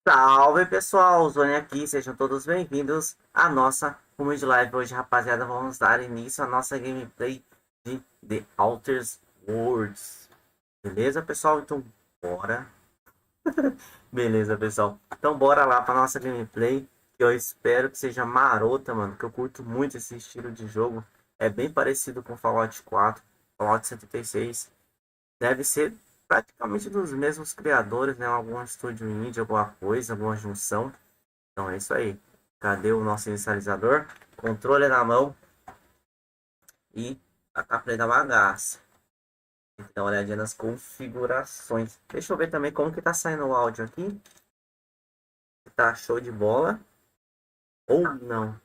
Salve pessoal, Zone aqui, sejam todos bem-vindos à nossa Rumo de Live. Hoje, rapaziada, vamos dar início à nossa gameplay de The Outer Worlds. Beleza, pessoal? Então, bora. Beleza, pessoal. Então, bora lá para nossa gameplay, que eu espero que seja marota, mano, que eu curto muito esse estilo de jogo. É bem parecido com Fallout 4, Fallout 76. Deve ser praticamente dos mesmos criadores, né? Algum estúdio indie, alguma coisa, alguma junção. Então é isso aí. Cadê o nosso inicializador? Controle na mão e a play da bagaça. Dá uma olhadinha nas configurações. Deixa eu ver também como que tá saindo o áudio aqui. Tá show de bola. Ou não.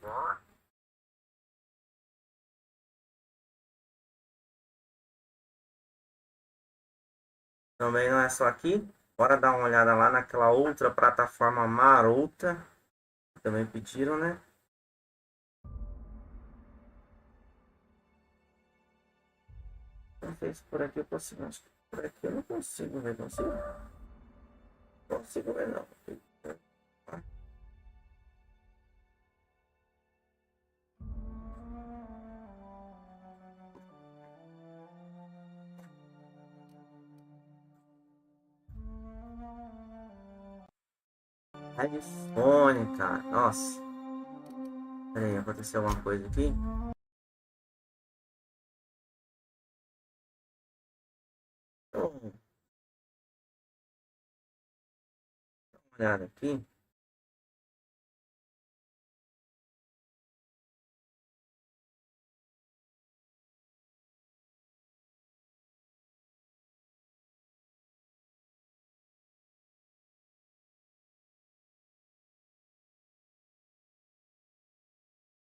Também não é só aqui. Bora dar uma olhada lá naquela outra plataforma marota. Também pediram, né? Não sei se por aqui eu consigo. Acho que por aqui eu não consigo ver. Consigo? Não consigo ver, não. Headphone, cara. Nossa. Pera aí, aconteceu alguma coisa aqui? Então, dá uma olhada aqui.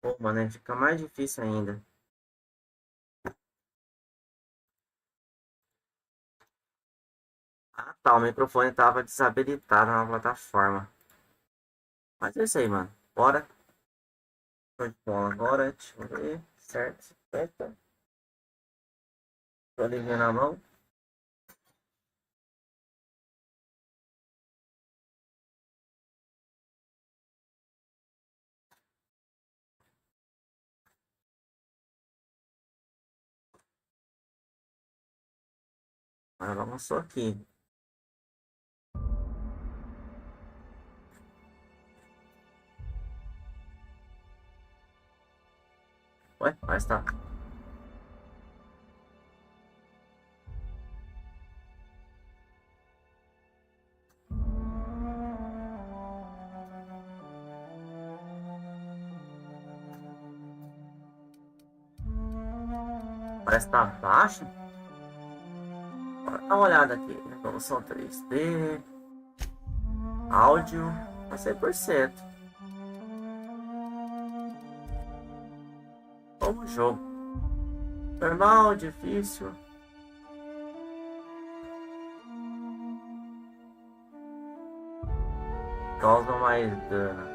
Pô, mano, fica mais difícil ainda. Ah, tá. O microfone tava desabilitado na plataforma. Mas é isso aí, mano. Bora. Show de bola agora. Deixa eu ver. Certo. Certo. Tô ligando na mão. Agora avançou aqui. Ué, mas tá. Parece que tá baixo. Bora dar uma olhada aqui. Resolução 3D. Áudio. Tá 100%. Como jogo. Normal, difícil. Causa mais dano.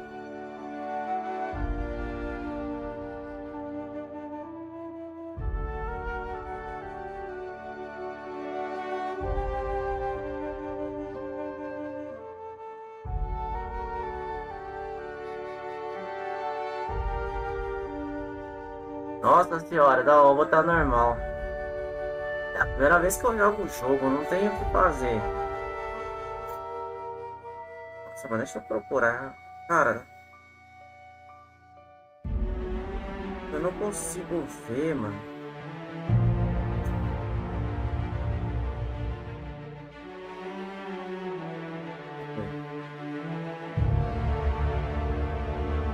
Nossa senhora, não, vou botar normal. É a primeira vez que eu jogo o jogo, não tenho o que fazer. Nossa, mas deixa eu procurar. Cara, eu não consigo ver, mano.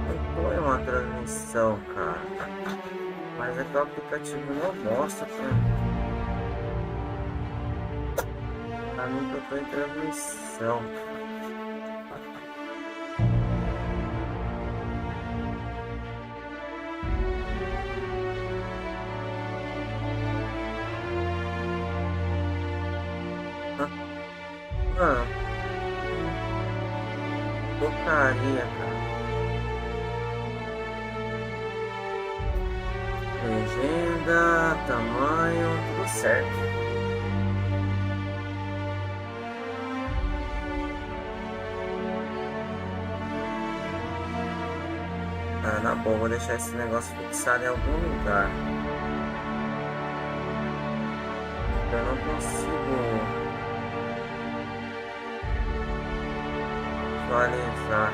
Não foi uma transmissão, cara. Mas é que o aplicativo não mostra pra mim que eu tô em transmissão. Mano, porcaria, cara. Legenda, tamanho, tudo certo. Ah, na boa, vou deixar esse negócio fixado em algum lugar. Eu não consigo visualizar.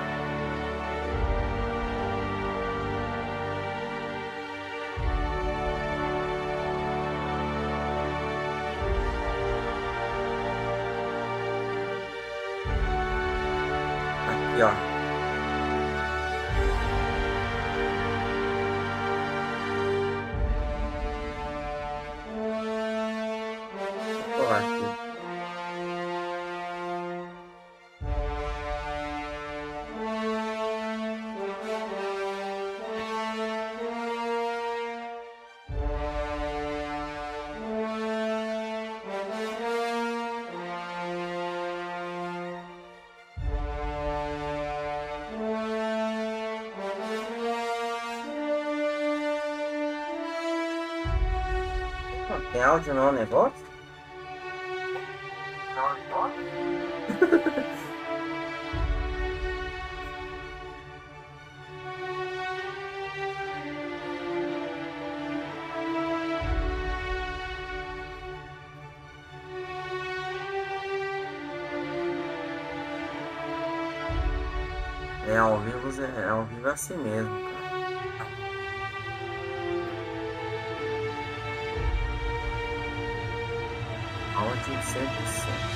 Aqui, ó. Vou colar aqui. Tem áudio no negócio? É ao vivo, é ao vivo assim mesmo, cara. Áudio 100%.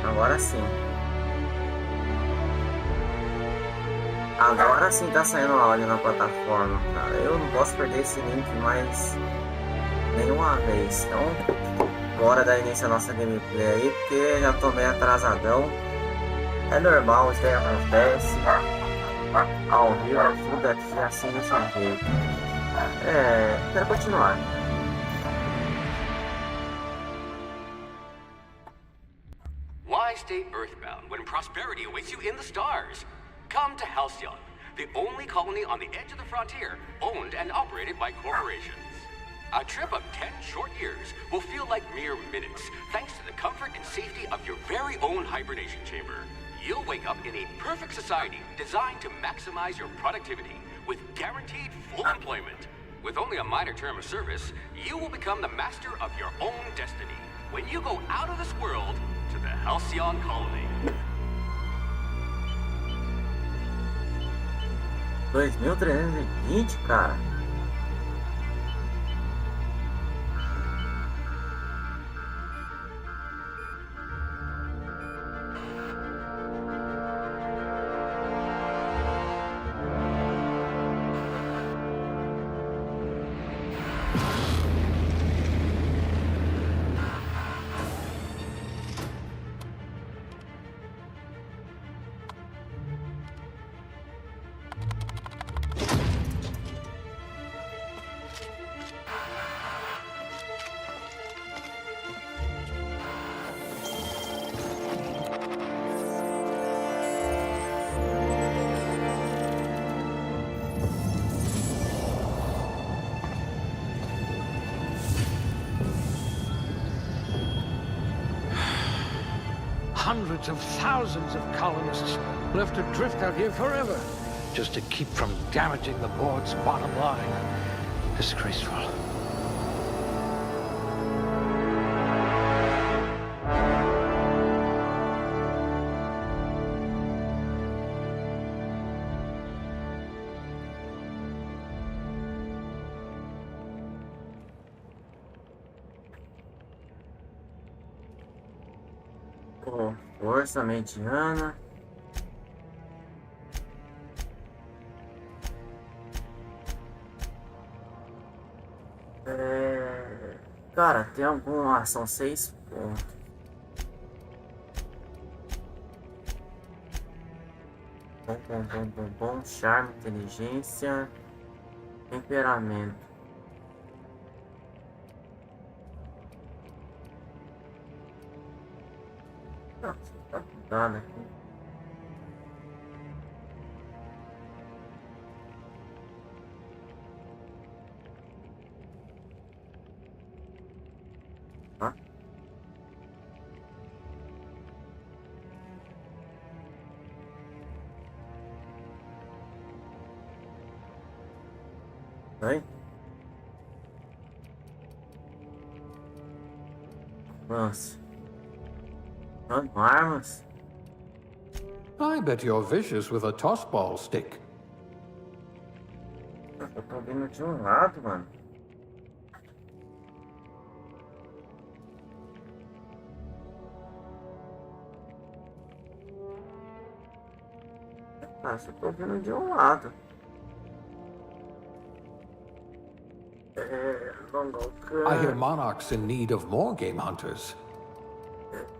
Agora sim. Agora sim tá saindo áudio na plataforma, cara. Eu não posso perder esse link mais nenhuma vez. Então, bora dar início à nossa gameplay aí, porque já tô meio atrasadão. É normal, isso daí acontece. Ao vivo, tudo aqui assim desse jeito. Quero continuar. Why stay earthbound when prosperity awaits you in the stars? Come to Halcyon, the only colony on the edge of the frontier, owned and operated by corporations. A trip of 10 short years will feel like mere minutes, thanks to the comfort and safety of your very own hibernation chamber. You'll wake up in a perfect society designed to maximize your productivity with guaranteed full employment. With only a minor term of service, you will become the master of your own destiny when you go out of this world to the Halcyon colony. 2320, cara. Hundreds of thousands of colonists left adrift out here forever, just to keep from damaging the board's bottom line. Disgraceful. Força mediana. Cara, tem alguma. São 6 pontos. Bom. Charme, inteligência, temperamento. Tá dado aqui. Oi? Nossa. Armas? I bet you're vicious with a tossball stick. Eu tô vindo de um lado, mano. Ah, só tô vindo de um lado. I hear Monarch's in need of more game hunters.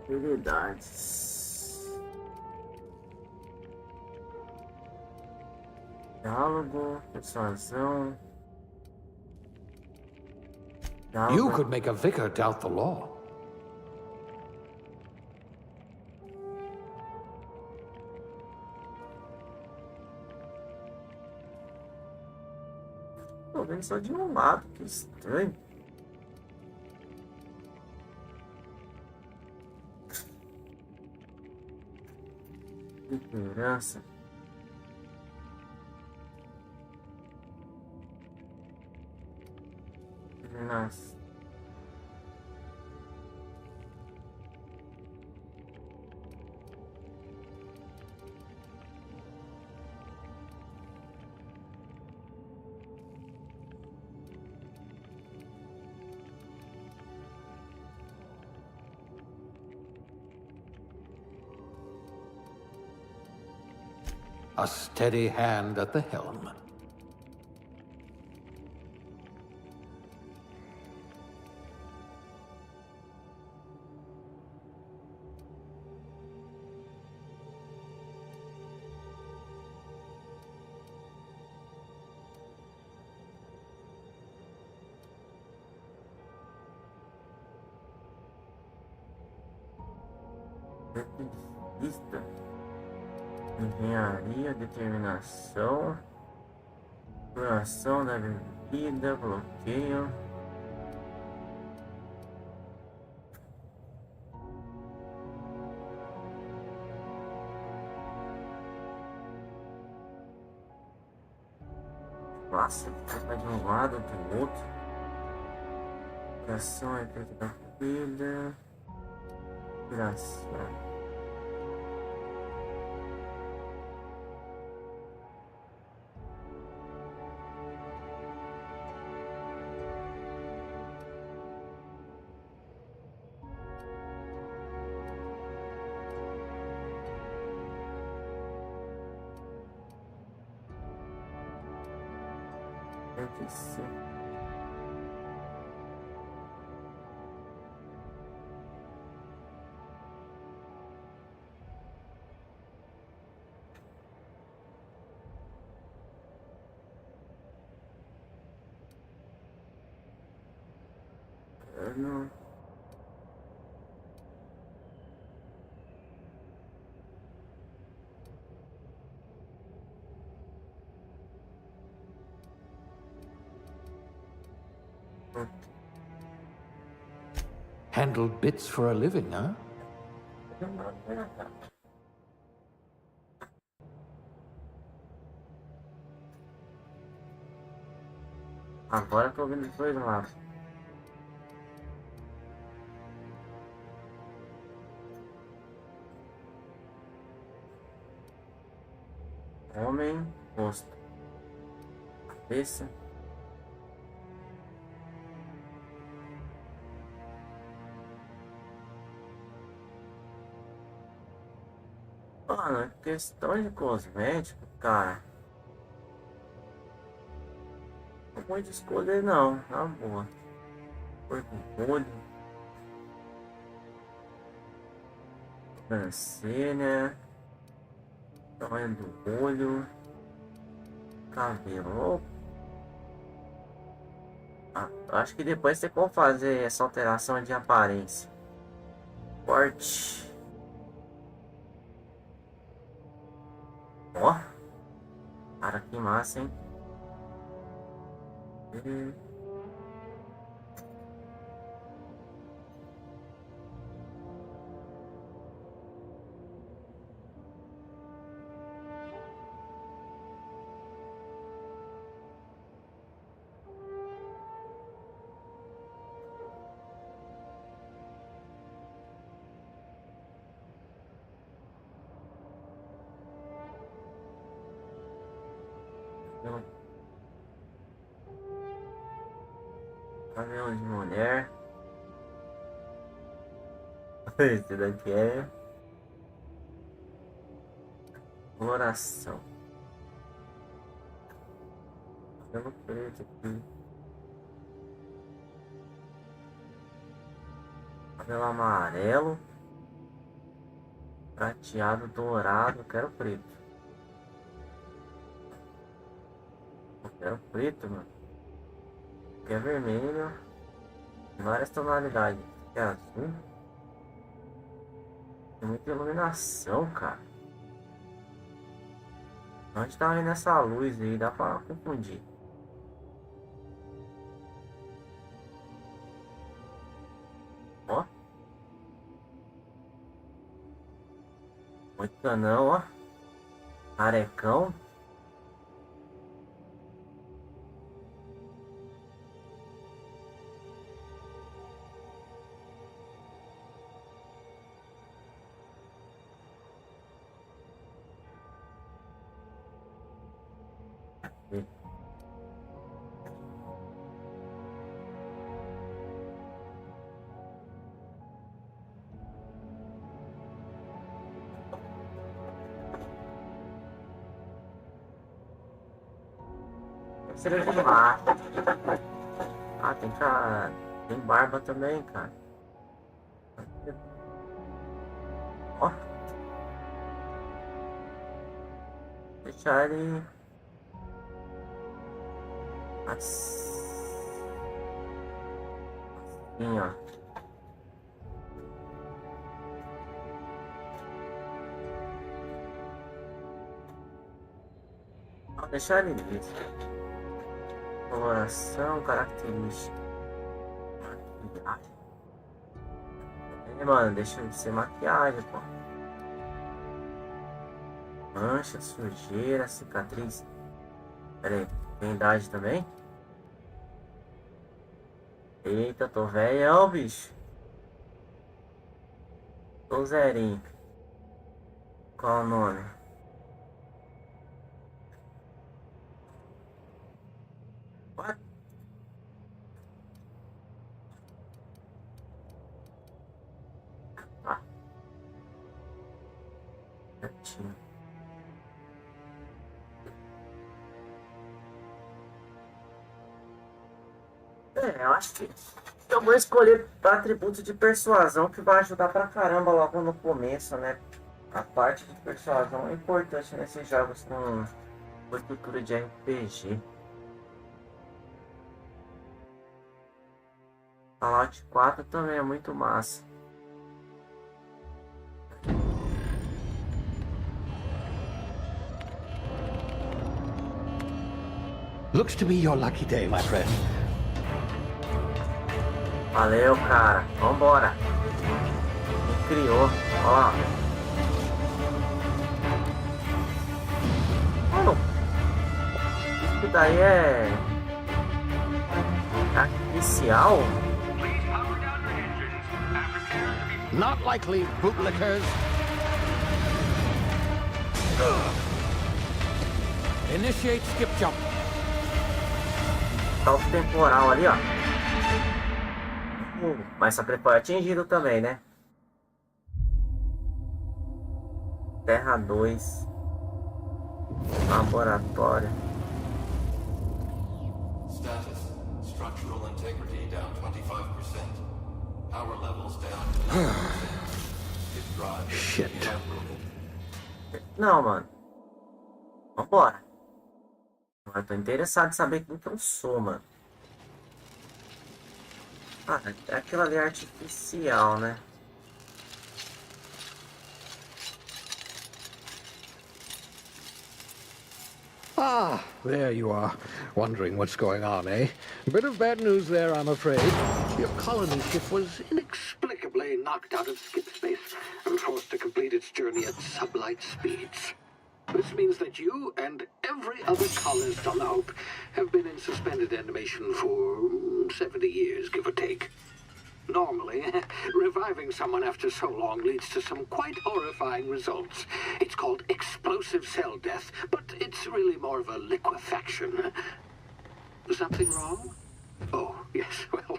Habilidades. Diálogo, persuasão. You could make a vicar doubt the law. Tô vendo só de um lado, que estranho. Liderança. Nossa. A steady hand at the helm. Lista. Engenharia, determinação, duração da bebida, bloqueio. Nossa, vai de um lado, do outro. Duração, efeito da bebida. Duração. Isso. Não. Handle bits for a living, huh? Agora tô vendo os dois lados. Homem, rosto, cabeça. Mano, é questão de cosmético, cara. Não pode escolher não, na boa. Cor do olho. Sobrancelha. Tamanho do olho. Cabelo. Ah, acho que depois você pode fazer essa alteração de aparência. Corte. Ó. Cara, que massa, hein? Caminhão de mulher. Esse daqui é oração. Cabelo preto aqui. Cabelo amarelo. Prateado, dourado. Eu quero preto. Eu quero preto, mano. Aqui é vermelho. Várias tonalidades. Aqui é azul. Tem muita iluminação, cara. Onde tá vendo essa luz aí? Dá pra confundir. Ó. Muito canão, ó. Arecão. Seria de macho. Ah, tem barba também, cara. Ó. Deixar ele assim, ó. Vou deixar ele nisso. Coloração, característica. Maquiagem. Mano, deixa de ser maquiagem, pô. Mancha, sujeira, cicatriz. Pera aí, tem idade também? Eita, tô velhão, bicho. Tô zerinho. Qual o nome? What? Ah. Certinho. Eu acho que eu vou escolher atributo de persuasão, que vai ajudar pra caramba logo no começo, né? A parte de persuasão é importante nesses jogos com estrutura de RPG. Fallout 4 também é muito massa. Looks to be your lucky day, my friend. Valeu, cara. Vambora. Me criou. Ó. Mano. Isso daí é artificial? Not likely, bootlickers. Initiate skip jump. Salto temporal ali, ó. Mas só que foi atingido também, né? Terra 2. Laboratório. Status. Structural integrity down 25%. Power levels down to 9%. If drive is Shit. Não, mano. Vambora. Eu tô interessado em saber quem que eu sou, mano. Ah, aquilo ali é artificial, né? Ah, there you are. Wondering what's going on, eh? Bit of bad news there, I'm afraid. Your colony ship was inexplicably knocked out of skip space and forced to complete its journey at sublight speeds. This means that you and every other colonist on the Hope have been in suspended animation for 70 years, give or take. Normally, reviving someone after so long leads to some quite horrifying results. It's called explosive cell death, but it's really more of a liquefaction. Something wrong? Oh, yes, well,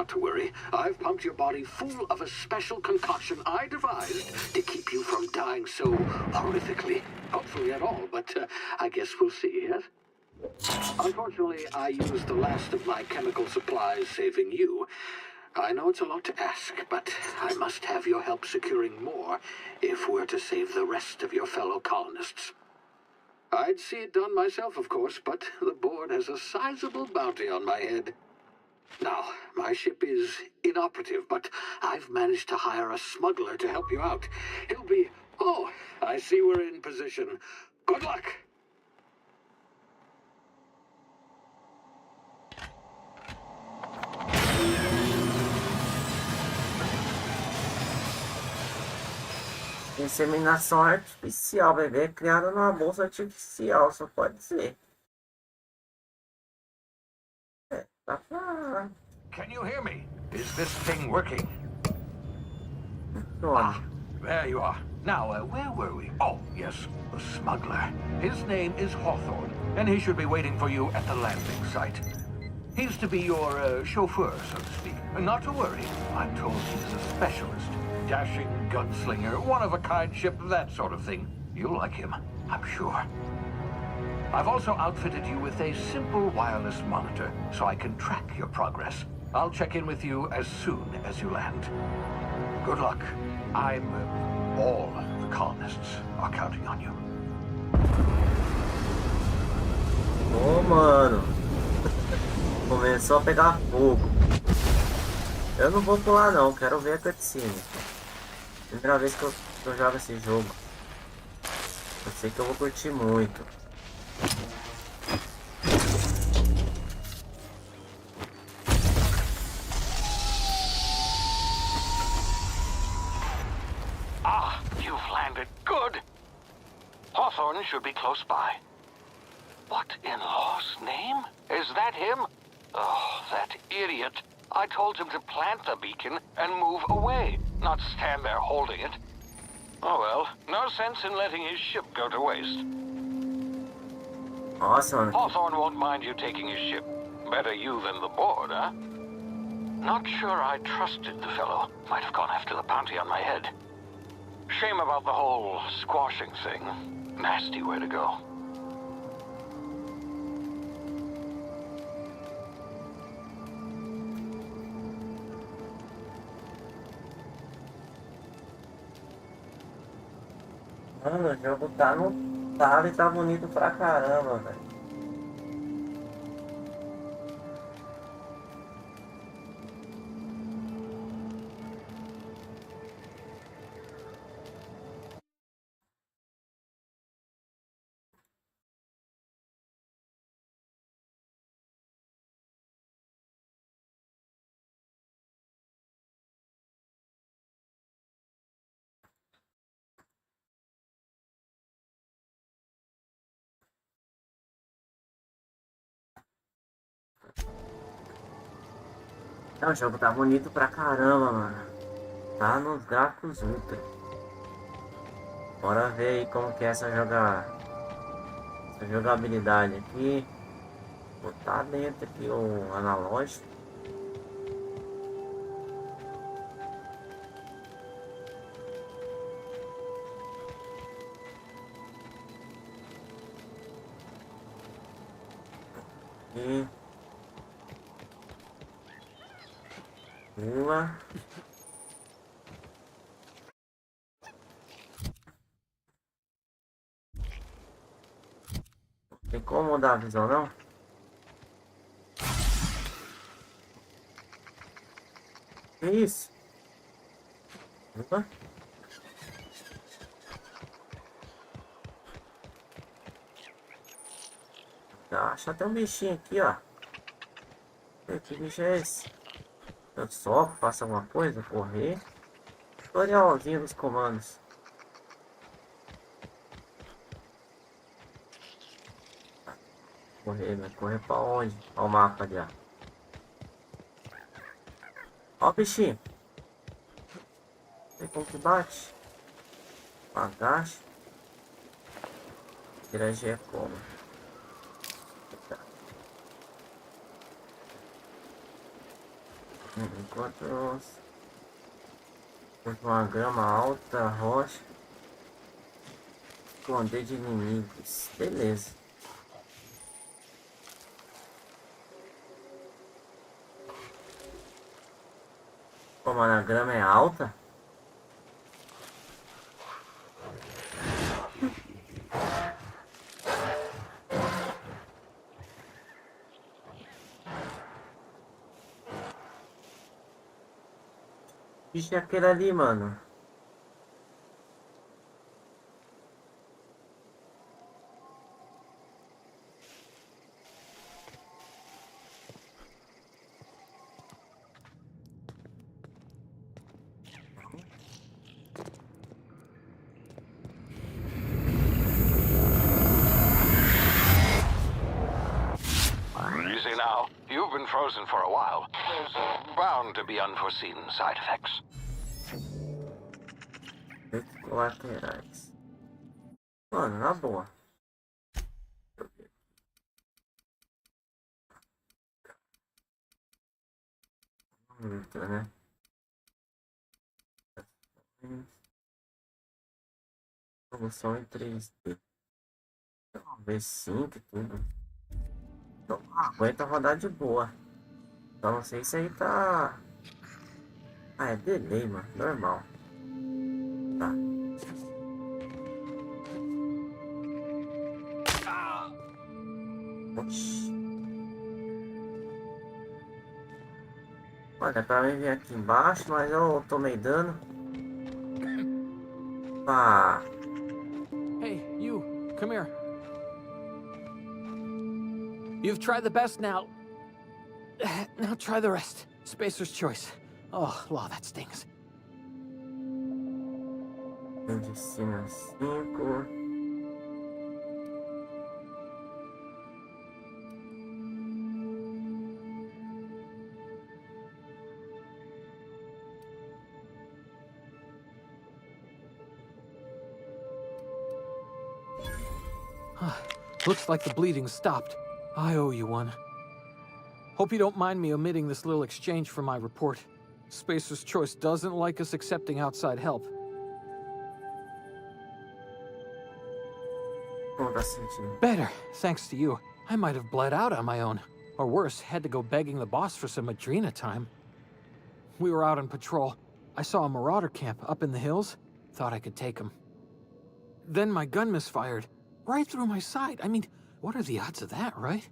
not to worry. I've pumped your body full of a special concoction I devised to keep you from dying so horrifically. Hopefully at all, but I guess we'll see, yes? Unfortunately, I used the last of my chemical supplies saving you. I know it's a lot to ask, but I must have your help securing more if we're to save the rest of your fellow colonists. I'd see it done myself, of course, but the board has a sizable bounty on my head. Now, my ship is inoperative, but I've managed to hire a smuggler to help you out. He'll be... Oh, I see we're in position. Good luck! Inseminação artificial, bebê criada numa bolsa artificial, só pode ser. Tá pra... Can you hear me? Is this thing working? Funciona. There you are. Now, where were we? Oh, yes, the smuggler. His name is Hawthorne, and he should be waiting for you at the landing site. He's to be your chauffeur, so to speak. Not to worry. I'm told he's a specialist. Dashing gunslinger, one-of-a-kind ship, that sort of thing. You'll like him, I'm sure. I've also outfitted you with a simple wireless monitor, so I can track your progress. I'll check in with you as soon as you land. Good luck. All the colonists are counting on you. Ô, mano. Começou a pegar fogo. Eu não vou pular não, quero ver a cutscene. Primeira vez que eu jogo esse jogo. Eu sei que eu vou curtir muito. Ah, you've landed. Good. Hawthorne should be close by. What in law's name? Is that him? Oh, that idiot. I told him to plant the beacon and move away, not stand there holding it. Oh well, no sense in letting his ship go to waste. Nossa, Hawthorne won't mind you taking his ship. Better you than the board, huh? Not sure I trusted the fellow. Might have gone after the bounty on my head. Shame about the whole squashing thing. Nasty way to go. mano, o jogo tá no talo e tá bonito pra caramba, velho. O jogo tá bonito pra caramba, mano. Tá nos gráficos ultra. Bora ver aí como que é essa jogabilidade aqui. Botar dentro aqui o analógico. E pula. Tem como mudar a visão não? Que isso? Opa. Acha até um bichinho aqui, ó. Que bicho é esse? Eu só faço alguma coisa, correr. Tutorialzinho dos comandos. Correr, mas correr pra onde? Olha o mapa ali, ó. Ó o bichinho. Tem como que bate? Agacha. Interagir é como? Enquanto uma grama alta, rocha, esconder de inimigos. Beleza. Como a grama é alta? Bicho é aquele ali, mano. Easy now. You've been frozen for a while. There's bound to be unforeseen side effects. Colaterais. Mano, na boa. Muito, né? Solução em 3D. Talvez 5 e tudo. Então, aguenta rodar de boa. Só não sei se aí tá... Ah, é delay, mano. Normal. Tá. Oxi. Olha, pra mim vir aqui embaixo, mas eu tomei dano. Ah. Hey, you, come here. You've tried the best now. Now try the rest. Spacer's choice. Oh, law, that stings. Medicina 5. Looks like the bleeding stopped. I owe you one. Hope you don't mind me omitting this little exchange from my report. Spacer's Choice doesn't like us accepting outside help. Como tá sentindo? Better, thanks to you. I might have bled out on my own. Or worse, had to go begging the boss for some Adrena time. We were out on patrol. I saw a marauder camp up in the hills. Thought I could take him. Then my gun misfired. Right through my side. I mean, what are the odds of that, right?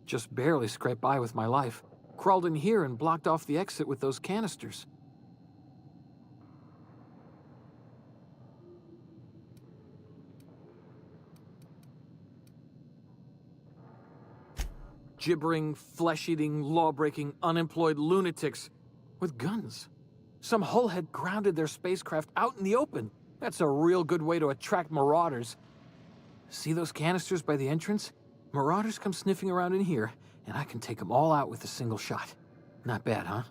Just barely scraped by with my life. Crawled in here and blocked off the exit with those canisters. Gibbering, flesh-eating, law-breaking, unemployed lunatics with guns. Some hullhead grounded their spacecraft out in the open. That's a real good way to attract marauders. See those canisters by the entrance? Marauders come sniffing around in here, and I can take them all out with a single shot. Not bad, huh?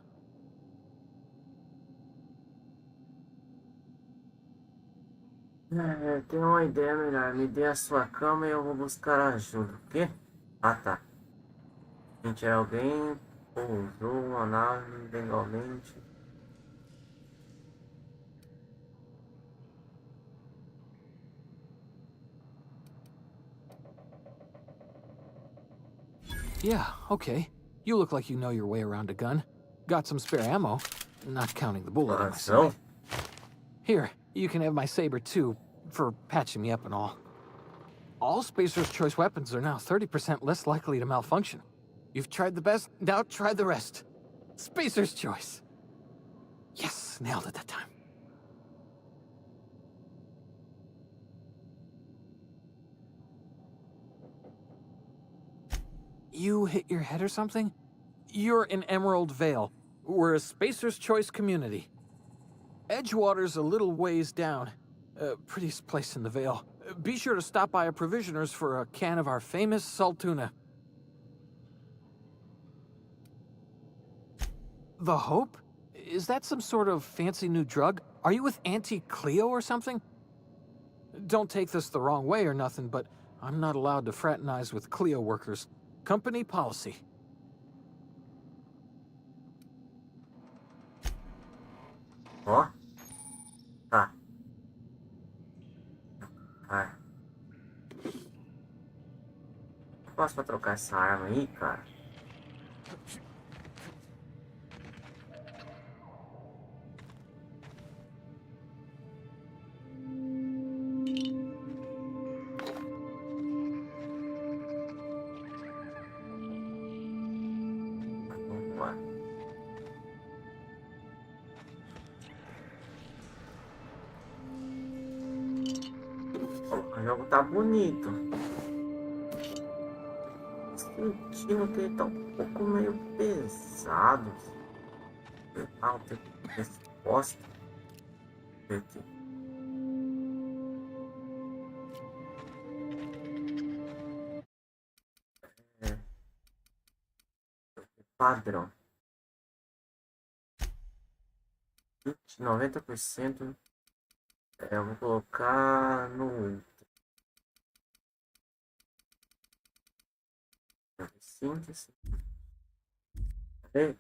Tenho uma ideia melhor. Me dê a sua cama e eu vou buscar ajuda. O quê? Ah, tá. Gente, alguém pousou uma nave legalmente. Yeah, okay. You look like you know your way around a gun. Got some spare ammo, not counting the bullet on my side. Here, you can have my saber too, for patching me up and all. All Spacer's Choice weapons are now 30% less likely to malfunction. You've tried the best, now try the rest. Spacer's Choice. Yes, nailed it that time. You hit your head or something? You're in Emerald Vale. We're a Spacer's Choice community. Edgewater's a little ways down. Prettiest place in the Vale. Be sure to stop by a provisioner's for a can of our famous Saltuna. The Hope? Is that some sort of fancy new drug? Are you with Auntie Cleo or something? Don't take this the wrong way or nothing, but I'm not allowed to fraternize with Cleo workers. Company policy. Ó. Tá. Vai. Posso pra trocar essa arma aí, cara? Vamos lá. O jogo tá bonito. Sentindo que ele tá um pouco meio pesado. Ah, tem resposta. Aqui. É. Padrão. 90%. Eu vou colocar no 5.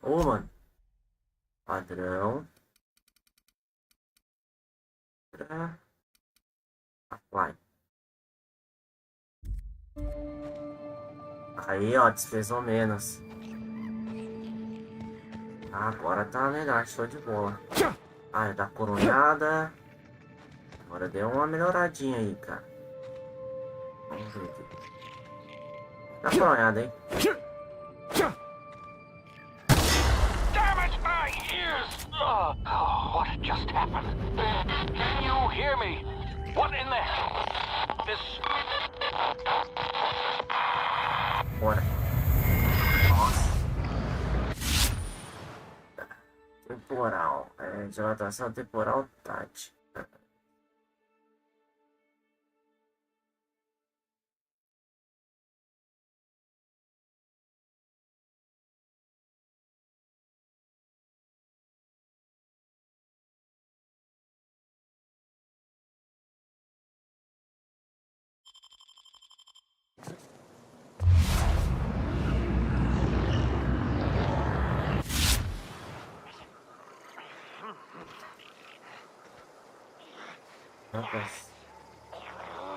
Ô, mano. Padrão. Pra apply. Aí, ó, despesou menos. Agora tá melhor, show de bola. Ah, da coronhada. Agora deu uma melhoradinha aí, cara. Vamos ver aqui. Tá coronhada, hein? Damn it, my ears! Oh, what just happened? Can you hear me? What in the hell? This... Bora. Nossa. Temporal. Dilatação temporal tática.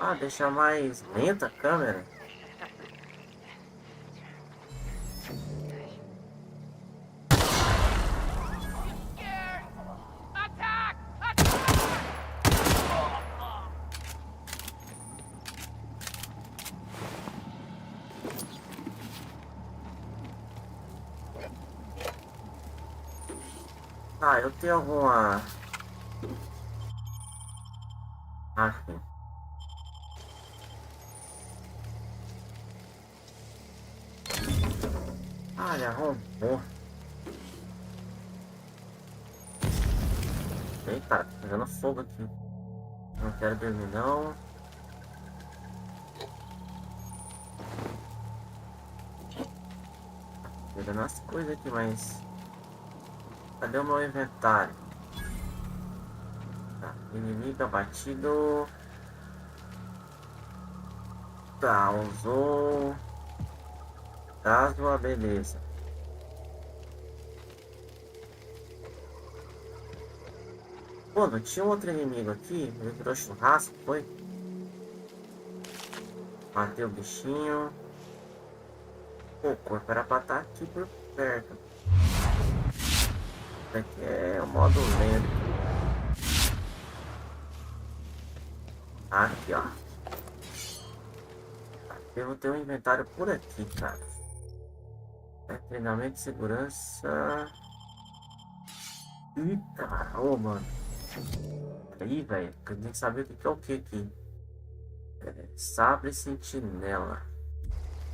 Ah, deixa mais lenta a câmera. Ah, eu tenho alguma... Aqui. Ah, ele arrombou. Eita, tá pegando fogo aqui. Não quero dormir, não. Pegando as coisas aqui, mas... Cadê o meu inventário? Tá, inimigo abatido. Tá, usou... Caso, beleza. Pô, não tinha outro inimigo aqui? Ele virou churrasco, foi? Matei o bichinho. Pô, o corpo era pra estar aqui por perto. Isso aqui é o modo lento. Aqui, ó. Eu vou ter um inventário por aqui, cara. Treinamento de segurança. Ih, cara, ô, mano. Aí, velho, eu tenho que saber o que é o que aqui. Sabre sentinela.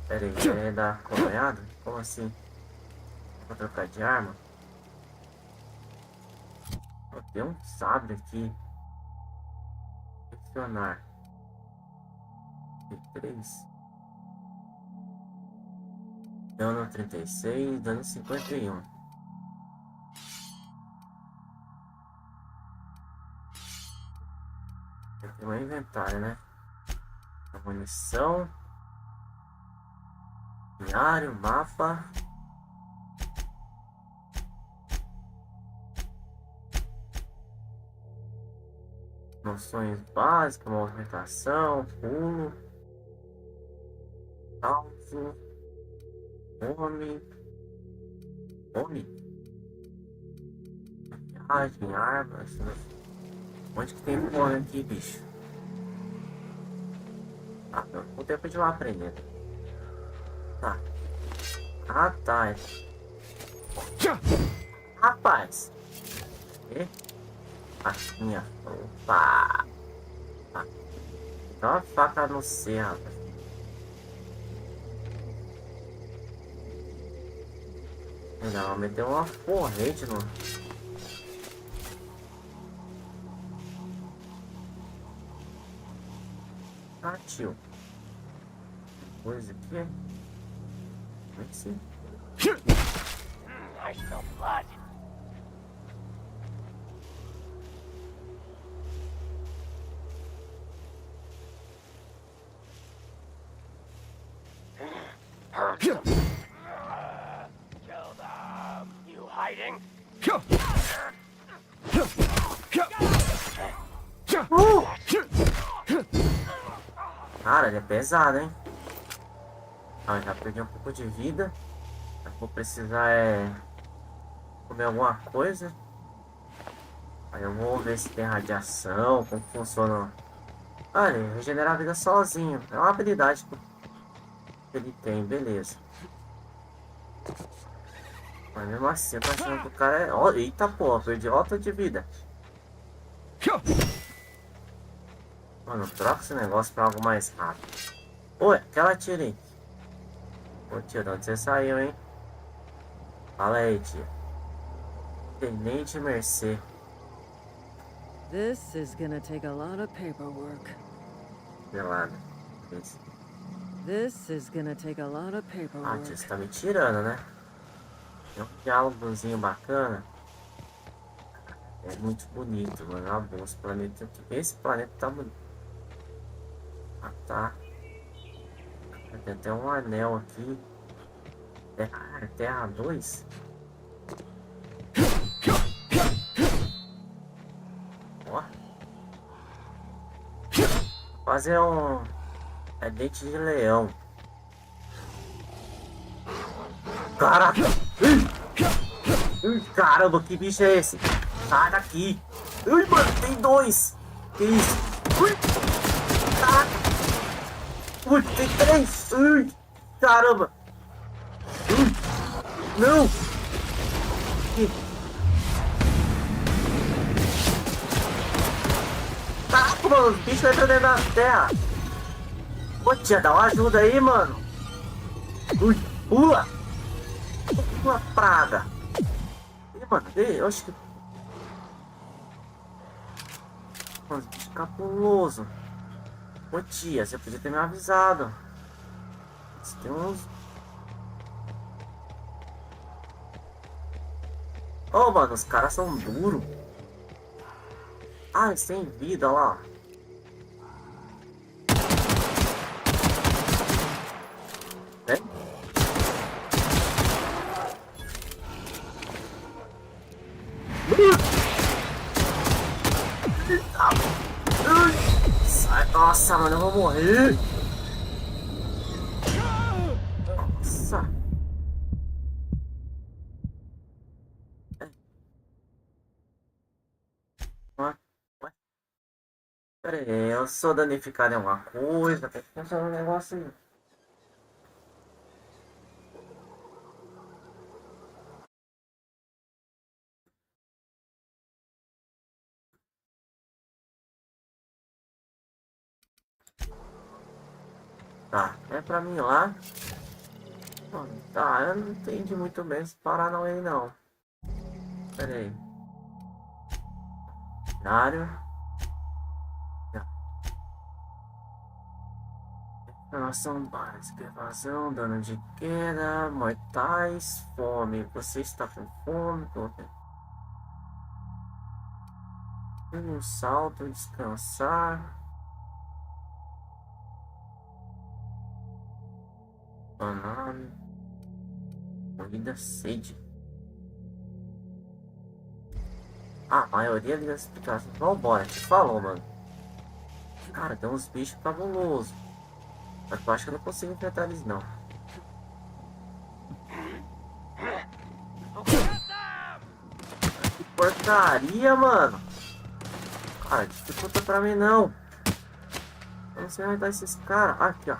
Pera aí, é da coronhada? Como assim? Vou trocar de arma? Vou ter um sabre aqui. Adicionar. 3. Dano 36, dano 51. Tem um inventário, né? Munição. Diário, mapa. noções básicas, movimentação, pulo, salto, fome, viagem, armas. Onde que tem fome aqui, bicho? Ah, não, o tempo de lá aprendendo. Tá. Ah, tá. Rapaz. E? Assim, ó. Opa. Tá. Dá uma faca no C, rapaz. Não, meteu uma corrente no... Ah, tio. Coisa aqui. Como é que sim? I smell blood. Kill them. You hiding? Cara, ele é pesado, hein? Ah, já perdi um pouco de vida. Vou precisar comer alguma coisa. Aí eu vou ver se tem radiação, como funciona. Olha, regenerar a vida sozinho. É uma habilidade que ele tem, beleza. Mas mesmo assim, eu tô achando que o cara é... Oh, eita porra, perdi outra de vida. Mano, troca esse negócio pra algo mais rápido. Oi, aquela tira aí. Ô tio, de onde você saiu, hein? Fala aí, tia. Tenente Mercê. This is gonna take a lot of paperwork. Pelada. This is gonna take a lot of Ah, paperwork. tia, você tá me tirando, né? Tem um diálogozinho bacana. É muito bonito, mano. Ah, bom, esse planeta aqui. Esse planeta tá bonito. Ah, tá. Tem até um anel aqui. Terra 2. Ó. Fazer um... É dente de leão. Caraca! Caramba, que bicho é esse? Sai daqui! Ui, mano, tem dois! Que isso? Ui! Caraca! Ui, tem três! Ui! Caramba! Ui! Não! Caraca, mano, os bichos entram dentro da terra! Ô tia, dá uma ajuda aí, mano! Ui! Pula! Uma praga! Ih, mano, eu acho que... Mano, bicho capuloso! Ô tia, você podia ter me avisado! Você tem uns... Ô, mano, os caras são duros! Ah, eles têm vida, olha lá! Vem! Sai, nossa, mano, eu vou morrer! Nossa! Ué? Pera aí, eu sou danificado em alguma coisa, tem que funcionar um negócio aí. Tá, é pra mim lá. Tá, eu não entendi muito bem esse Paranauê não. Pera aí. Cenário. Informação básica, evasão, dano de queda, mortais, fome. Você está com fome? Um salto, descansar. Banana. Corrida sede. A maioria das explicações. Vambora, te falou, mano. Cara, tem uns bichos cabulosos. Mas eu acho que eu não consigo enfrentar eles, não. Que porcaria, mano. Cara, dificulta pra mim, não. Eu não sei onde tá esses caras. Aqui, ó.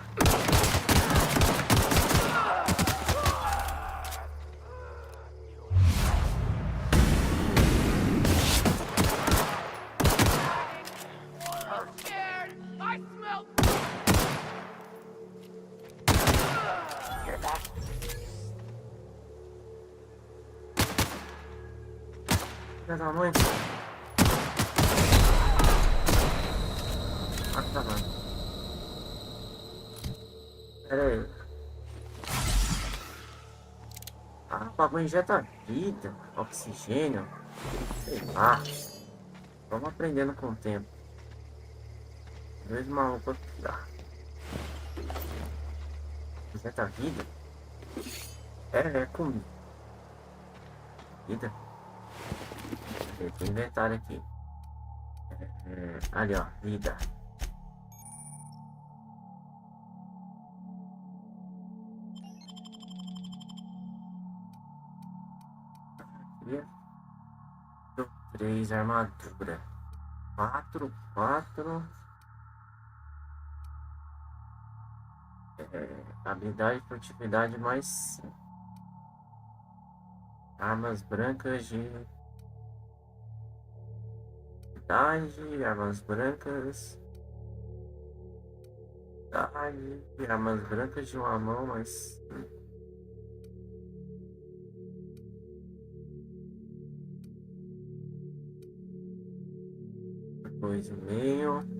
Filha da mãe. Ah, tá, mano. Pera aí. Ah, o bagulho injeta vida, oxigênio. Sei lá. Vamos aprendendo com o tempo. Dois malucos aqui, ó. Injeta vida? É comida. Vida? Tem inventário aqui. Ali, ó, vida. Aqui. 3 armadura. 4. Habilidade e furtividade mais 5. Armas brancas de armas brancas armas brancas de uma mão, mas 2,5.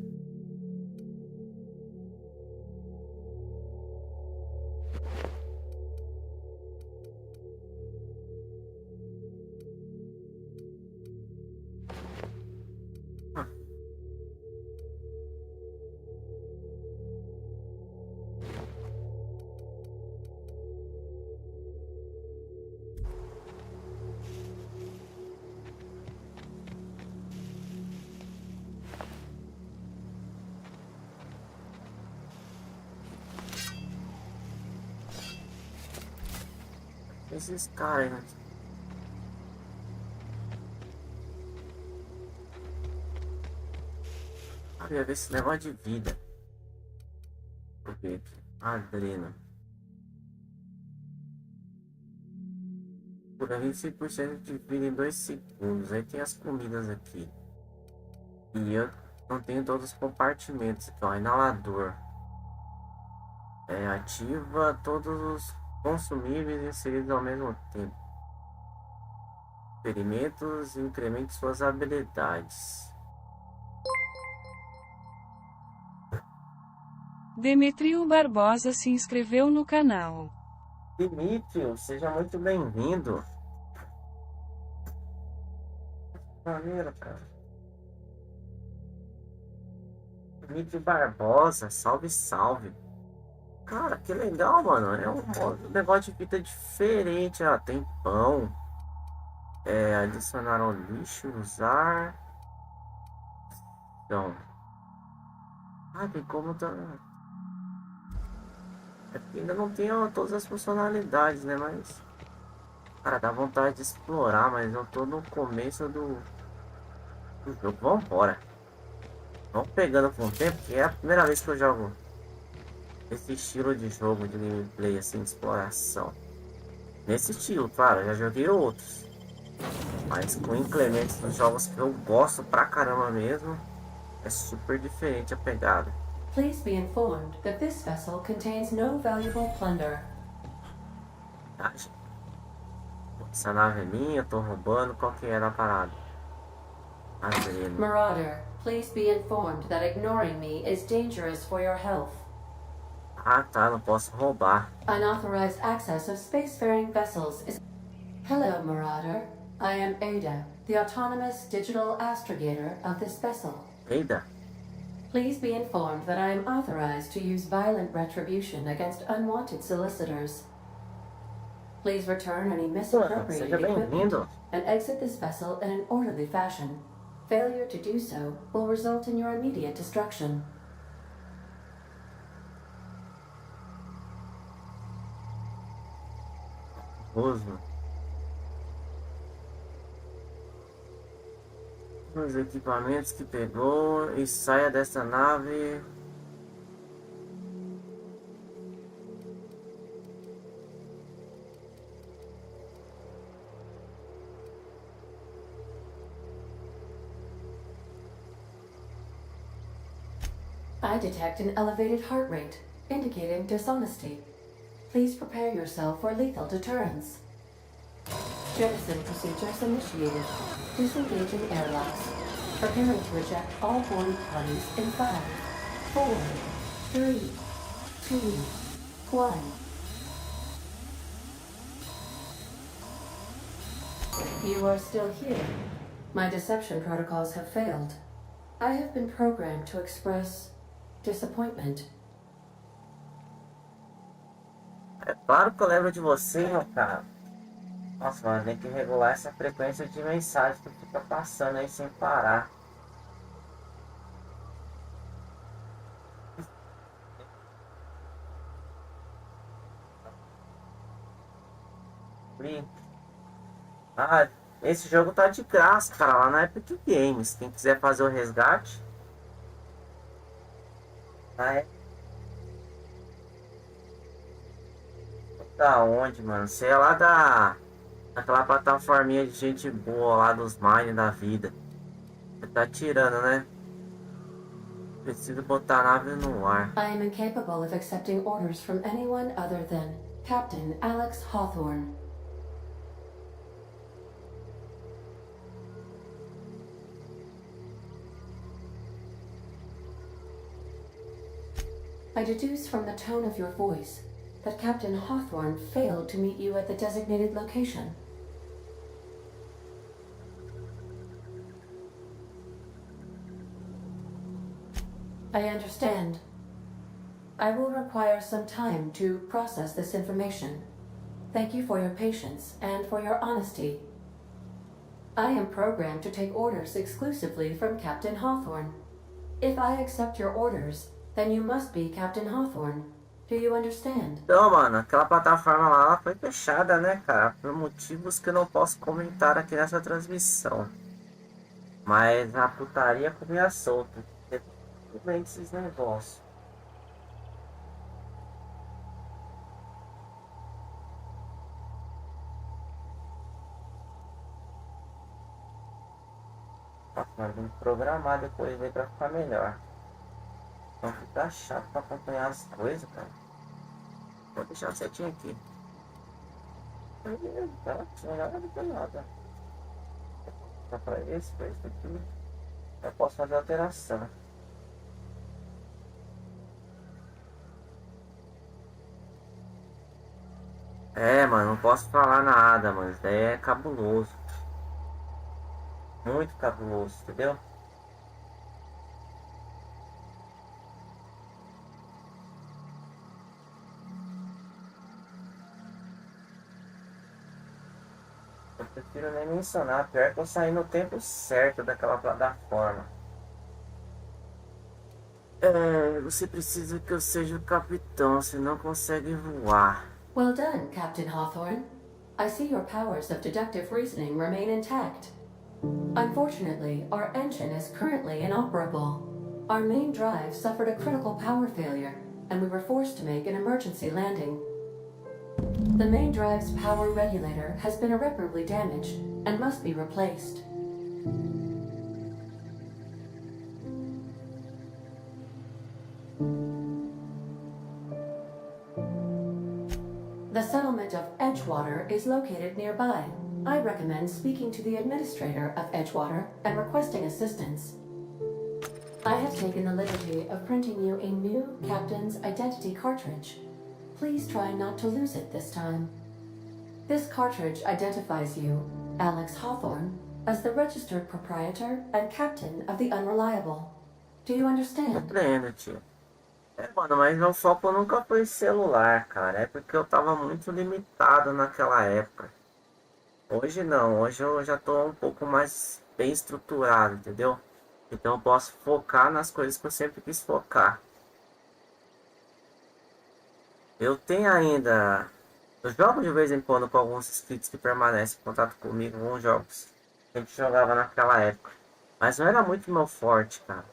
Esses caras, né? Eu ia ver esse negócio de vida. Vou ver aqui. Adrena. Cura 25% de vida em 2 segundos. Aí tem as comidas aqui. E eu não tenho todos os compartimentos. Aqui, ó, inalador. Ativa todos os consumíveis inseridos ao mesmo tempo. Experimentos e incremente suas habilidades. Demetrio Barbosa se inscreveu no canal. Início, seja muito bem-vindo. Maneiro, cara. Demetrio Barbosa, salve, salve. Cara, que legal, mano. É um negócio de vida diferente. Ó, tem pão. Adicionar ao lixo, usar. Então. Tem como tá. Aqui ainda não tem todas as funcionalidades, né? Mas. Cara, dá vontade de explorar, mas eu tô no começo do jogo. Vambora. Vamos pegando com o tempo, que é a primeira vez que eu jogo esse estilo de jogo de gameplay, assim, de exploração. Nesse estilo, claro, eu já joguei outros. Mas com inclementos dos jogos que eu gosto pra caramba mesmo, é super diferente a pegada. Please be informed that this vessel contains no valuable plunder. Essa nave é minha, tô roubando, qual que é a parada? Adreno. Marauder, please be informed that ignoring me is dangerous for your health. Tá, não posso roubar. Unauthorized access of spacefaring vessels is... Hello, Marauder. I am Ada, the autonomous digital astrogator of this vessel. Ada? Please be informed that I am authorized to use violent retribution against unwanted solicitors. Please return any misappropriated Seja equipment bem-vindo. and exit this vessel in an orderly fashion. Failure to do so will result in your immediate destruction. Osmo. Os equipamentos que pegou e saia dessa nave. I detect an elevated heart rate, indicating dishonesty. Please prepare yourself for lethal deterrence. Jettison procedures initiated. Disengaging airlocks. Preparing to eject all boarding parties in 5, 4, 3, 2, 1. You are still here. My deception protocols have failed. I have been programmed to express disappointment. É claro que eu lembro de você, meu cara. Nossa, mano, tem que regular essa frequência de mensagem que fica passando aí sem parar. Ah, esse jogo tá de graça, cara, lá na Epic Games. Quem quiser fazer o resgate. Ah, da onde, mano? Sei lá daquela plataforminha de gente boa lá dos mine da vida. Você tá tirando, né? Preciso botar a nave no ar. I am incapable of accepting orders from anyone other than Captain Alex Hawthorne. I deduce from the tone of your voice that Captain Hawthorne failed to meet you at the designated location. I understand. I will require some time to process this information. Thank you for your patience and for your honesty. I am programmed to take orders exclusively from Captain Hawthorne. If I accept your orders, then you must be Captain Hawthorne. Do you understand? Então, mano, aquela plataforma lá ela foi fechada, né, cara? Por motivos que eu não posso comentar aqui nessa transmissão. Mas a putaria comia solta. Tudo bem esses negócios. Mas tem que programar depois aí pra ficar melhor. Então fica chato pra acompanhar as coisas, cara. Vou deixar certinho aqui. Tá, melhor do que nada. Tá pra esse aqui. Eu posso fazer alteração. É, mano, não posso falar nada, mano. Isso daí é cabuloso. Muito cabuloso, entendeu? Eu prefiro nem mencionar. Pior que eu saí no tempo certo daquela plataforma. Você precisa que eu seja o capitão, senão consegue voar. Well done, Captain Hawthorne. I see your powers of deductive reasoning remain intact. Unfortunately, our engine is currently inoperable. Our main drive suffered a critical power failure, and we were forced to make an emergency landing. The main drive's power regulator has been irreparably damaged and must be replaced. The settlement of Edgewater is located nearby. I recommend speaking to the administrator of Edgewater and requesting assistance. I have taken the liberty of printing you a new captain's identity cartridge. Please try not to lose it this time. This cartridge identifies you, Alex Hawthorne, as the registered proprietor and captain of the Unreliable. Do you understand? Compreendo, tio. Mano, mas meu foco nunca foi celular, cara. É porque eu tava muito limitado naquela época. Hoje não, hoje eu já tô um pouco mais bem estruturado, entendeu? Então eu posso focar nas coisas que eu sempre quis focar. Eu tenho ainda Eu jogo de vez em quando com alguns inscritos que permanecem em contato comigo com jogos que a gente jogava naquela época. Mas não era muito meu forte, cara.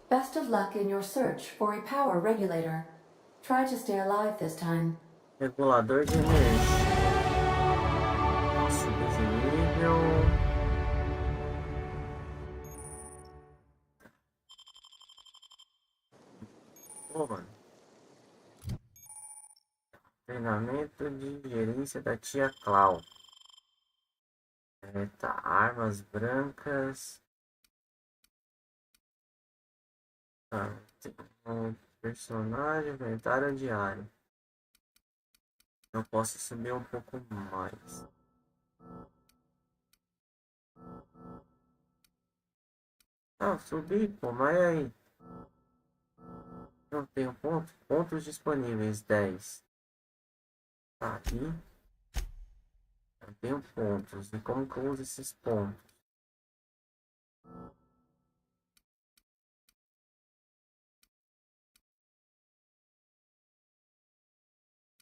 Best of luck in your search for a power regulator. Try to stay alive this time. Regulador de energia. Subir de nível. Pô, mano. Treinamento de gerência da tia Clau. Tá, armas brancas. Tá, tem um personagem, inventário diário. Eu posso subir um pouco mais. Ah, subi, pô, mas aí. Não tenho pontos disponíveis, 10. Tá aqui. Eu tenho pontos. E como que eu uso esses pontos?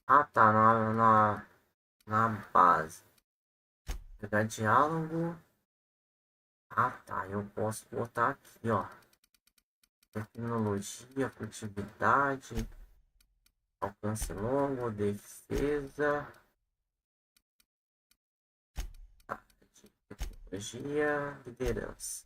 Ah, tá, na base. Pegar diálogo. Ah, tá, eu posso botar aqui, ó. Tecnologia, furtividade, alcance longo, defesa, tecnologia, liderança.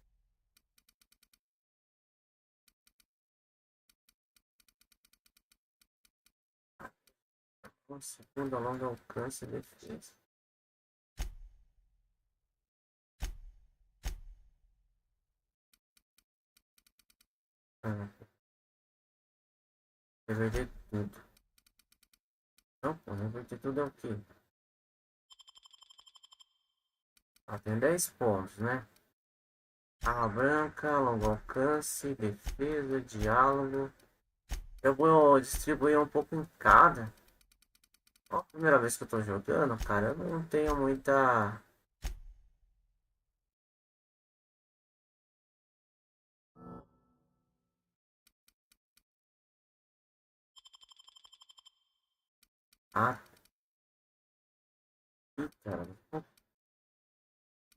Um segundo, longo alcance, defesa. Reverter tudo. Não, pô, reverter tudo é o quê? Ah, tem 10 pontos, né? Arma branca, longo alcance, defesa, diálogo. Eu vou distribuir um pouco em cada. Ó, a primeira vez que eu tô jogando, cara, eu não tenho muita... Ah, cara,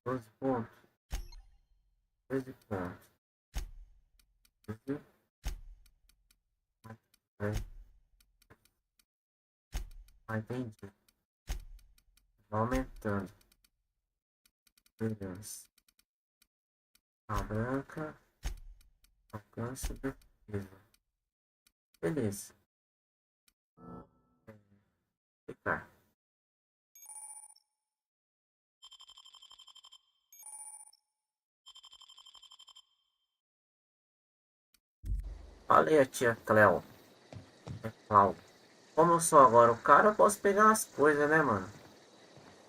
12 pontos. 13 pontos. 13. Ah, entendi. Vai aumentando. Beleza. A branca. Alcance, defesa. Beleza. Ficar. Falei a tia Cleo. É Clau. Como eu sou agora o cara, eu posso pegar as coisas, né, mano?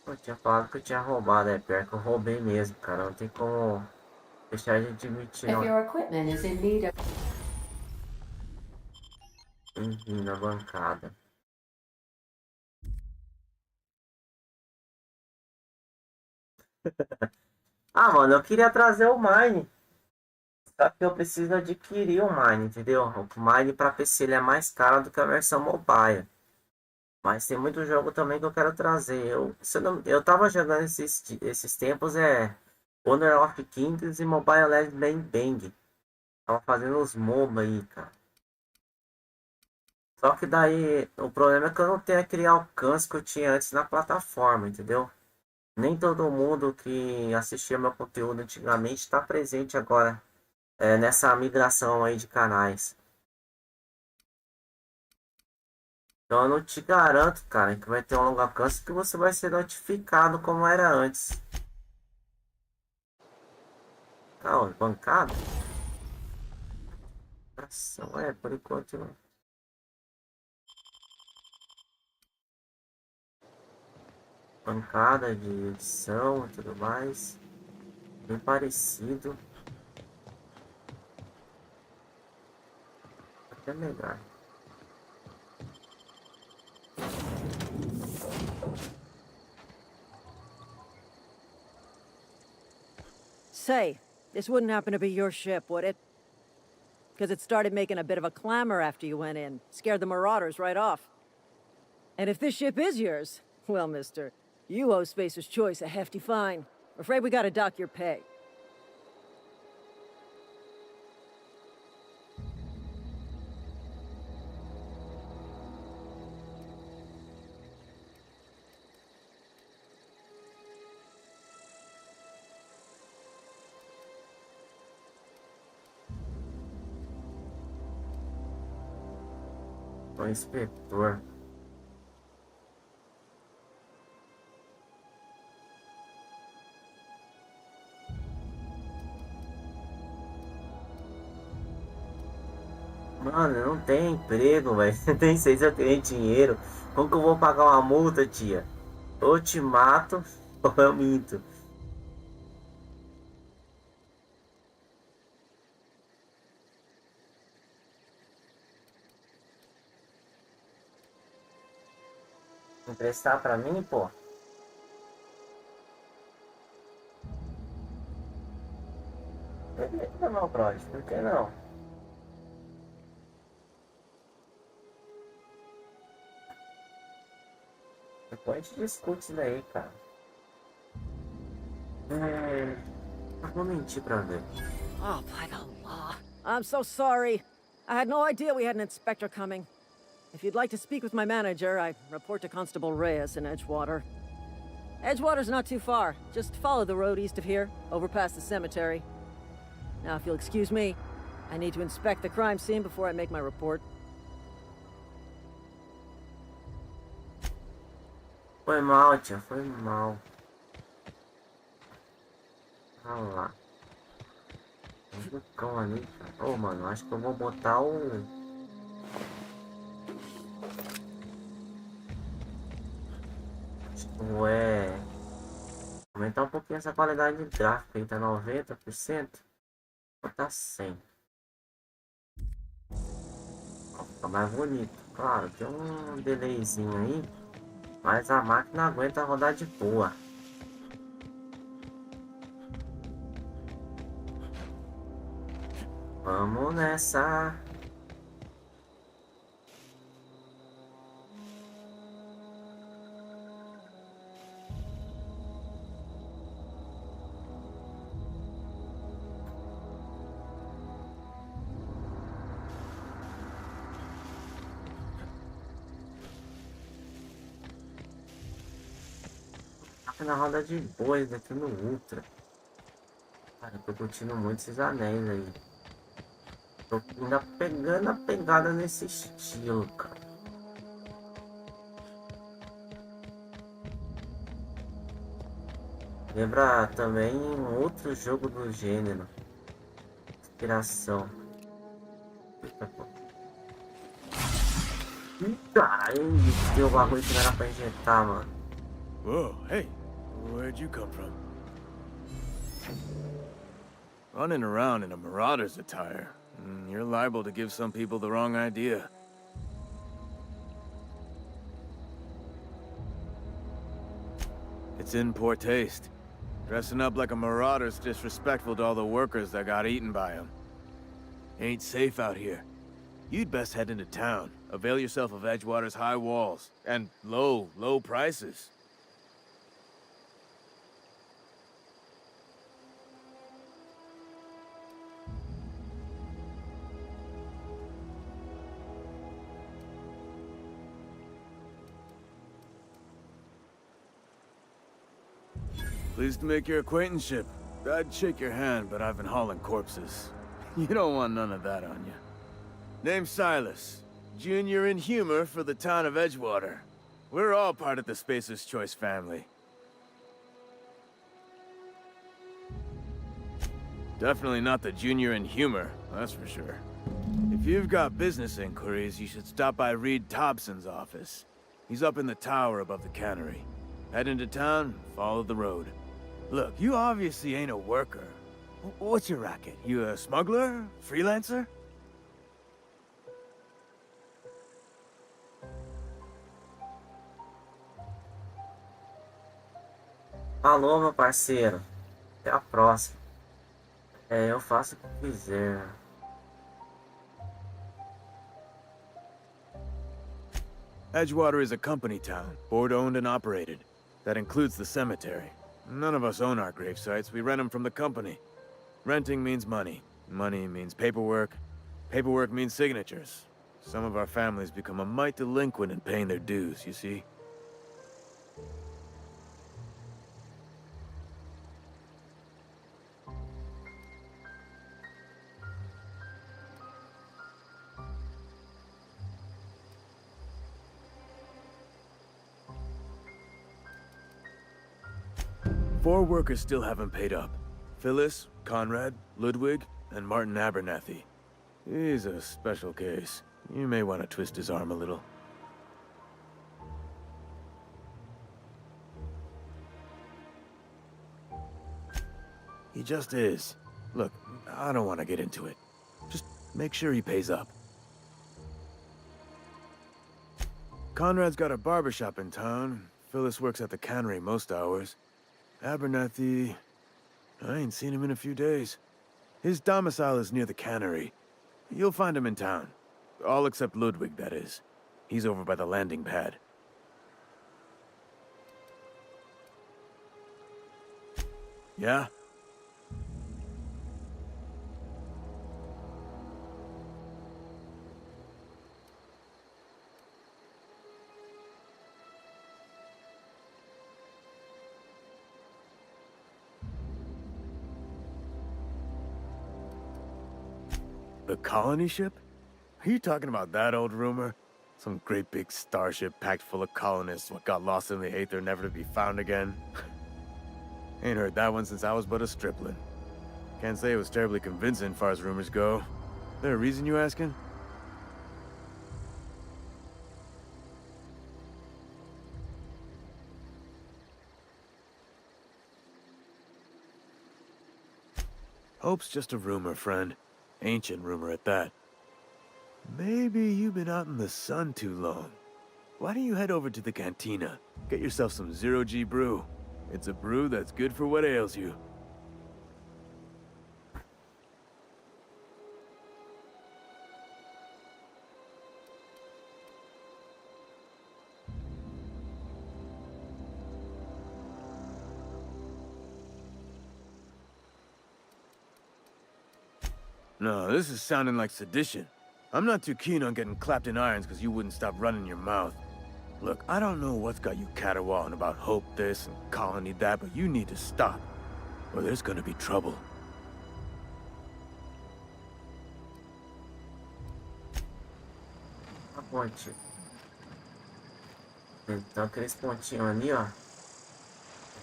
Eu tinha falado que eu tinha roubado, é pior que eu roubei mesmo, cara. Não tem como deixar de admitir, If não. your equipment is in need of... Enfim, na bancada. Ah, mano, eu queria trazer o Mine. Só que eu preciso adquirir o Mine, entendeu? O Mine para PC ele é mais caro do que a versão mobile. Mas tem muito jogo também que eu quero trazer. Eu tava jogando esses tempos, Honor of Kings e Mobile Legends Bang Bang. Tava fazendo os MOBA aí, cara. Só que daí, o problema é que eu não tenho aquele alcance que eu tinha antes na plataforma, entendeu? Nem todo mundo que assistia meu conteúdo antigamente está presente agora nessa migração aí de canais. Então eu não te garanto, cara, que vai ter um longo alcance que você vai ser notificado como era antes. Não, bancada? Ação, por enquanto não. Bancada de edição e tudo mais. Bem parecido. Até melhor. Say, this wouldn't happen to be your ship, would it? Because it started making a bit of a clamor after you went in. Scared the marauders right off. And if this ship is yours, well, mister, you owe Spacer's Choice a hefty fine. Afraid we gotta dock your pay. O inspetor. Mano, eu não tenho emprego, velho. Nem sei se eu tenho dinheiro. Como que eu vou pagar uma multa, tia? Ou eu te mato, ou eu minto. Emprestar pra mim, pô? Beleza, meu brother, por que não? Depois a gente discute isso daí, cara. Eu vou mentir pra ver. Oh, by the law. I'm so sorry. I had no idea we had an inspector coming. If you'd like to speak with my manager, I report to Constable Reyes in Edgewater. Edgewater's not too far. Just follow the road east of here, over past the cemetery. Now, if you'll excuse me, I need to inspect the crime scene before I make my report. Foi mal, tia, foi mal. Olha lá. Tem um cão ali, cara. Ô, mano, acho que eu vou botar o... Acho que eu vou aumentar um pouquinho essa qualidade de gráfico aí, tá 90%. Vou botar 100. Ó, fica mais bonito. Claro, tem um delayzinho aí. Mas a máquina aguenta rodar de boa. Vamos nessa. Na roda de bois aqui no Ultra. Cara, eu tô curtindo muito esses anéis aí. Tô ainda pegando a pegada nesse estilo, cara. Lembra também um outro jogo do gênero. Inspiração. Eita, pô. Caralho, deu o bagulho que não era pra injetar, mano. Whoa, hey. Where'd you come from? Running around in a marauder's attire. You're liable to give some people the wrong idea. It's in poor taste. Dressing up like a marauder's disrespectful to all the workers that got eaten by him. Ain't safe out here. You'd best head into town. Avail yourself of Edgewater's high walls. And low prices. Pleased to make your acquaintanceship. I'd shake your hand, but I've been hauling corpses. You don't want none of that on you. Name's Silas. Junior in humor for the town of Edgewater. We're all part of the Spacer's Choice family. Definitely not the junior in humor, that's for sure. If you've got business inquiries, you should stop by Reed Thompson's office. He's up in the tower above the cannery. Head into town, follow the road. Look, you obviously ain't a worker. What's your racket? You a smuggler? Freelancer? Falou, meu parceiro. Até a próxima. Eu faço o que quiser. Edgewater is a company town, board-owned and operated. That includes the cemetery. None of us own our grave sites, we rent them from the company. Renting means money. Money means paperwork. Paperwork means signatures. Some of our families become a mite delinquent in paying their dues, you see? Four workers still haven't paid up. Phyllis, Conrad, Ludwig, and Martin Abernathy. He's a special case. You may want to twist his arm a little. He just is. Look, I don't want to get into it. Just make sure he pays up. Conrad's got a barbershop in town. Phyllis works at the cannery most hours. Abernathy... I ain't seen him in a few days. His domicile is near the cannery. You'll find him in town. All except Ludwig, that is. He's over by the landing pad. Yeah? The colony ship? Are you talking about that old rumor? Some great big starship packed full of colonists what got lost in the aether never to be found again? Ain't heard that one since I was but a stripling. Can't say it was terribly convincing far as rumors go. There a reason you asking? Hope's just a rumor, friend. Ancient rumor at that. Maybe you've been out in the sun too long. Why don't you head over to the cantina? Get yourself some zero-G brew. It's a brew that's good for what ails you. No, this is sounding like sedition. I'm not too keen on getting clapped in irons because you wouldn't stop running your mouth. Look, I don't know what's got you caterwauling about Hope this and Colony that, but you need to stop, or there's gonna be trouble. A ponte. Então aqueles pontinhos ali, ó.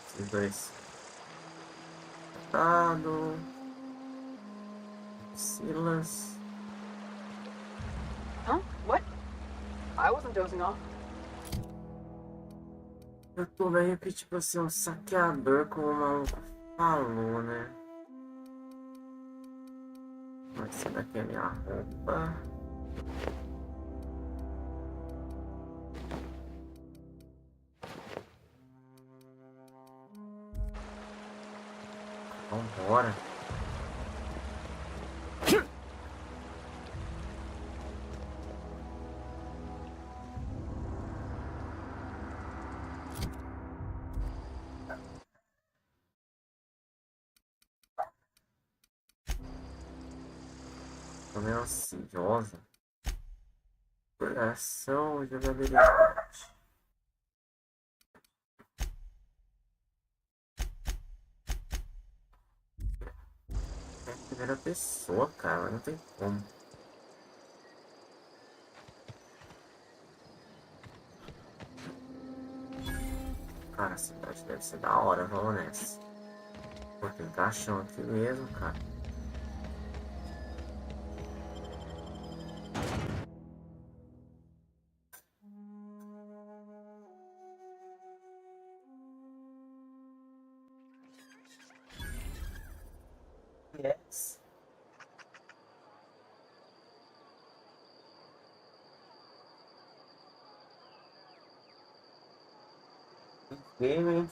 Esses dois. Dado. Silas. Huh? What? I wasn't dozing off. Eu tô vendo que, tipo assim, um saqueador, como o maluco falou, né? Essa daqui é minha roupa. Vambora. Tô meio ansiosa. Coração, jogabilidade. É a primeira pessoa, cara, não tem como. Cara, a cidade deve ser da hora, vamos nessa. Pô, tem caixão aqui mesmo, cara. Yes. Game.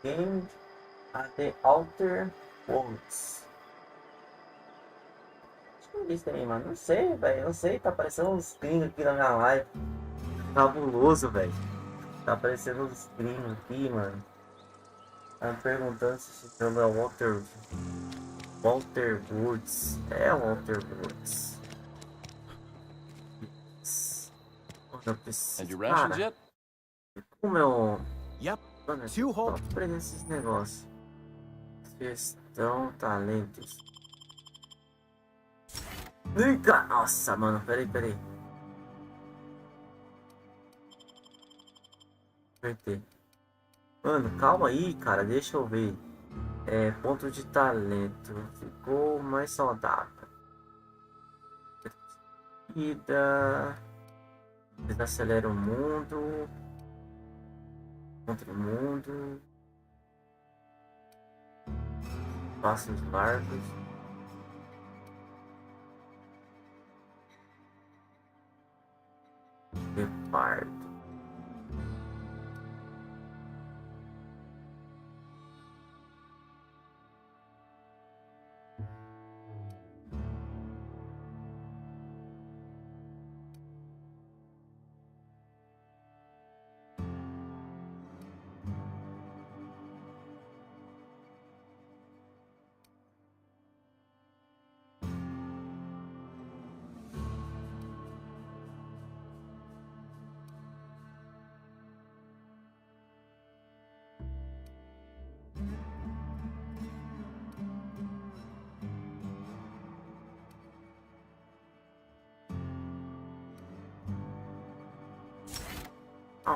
game the Outer Worlds. Deixa eu ver isso aí, mano. Não sei, velho. Não sei. Tá aparecendo uns gringos aqui na minha live. Cabuloso, velho. Tá aparecendo uns gringos aqui, mano. Tá me perguntando se esse jogo é Walter Woods. É Walter Woods. Eu preciso, cara, como eu... Mano, eu tô aprendendo esses negócios. Gestão, talentos. Eita! Nossa, mano, peraí. Apertei. Mano, calma aí, cara, deixa eu ver. Ponto de talento. Ficou mais saudável. Vida. Desacelera o mundo. Contra o mundo. Passos largos. Reparto.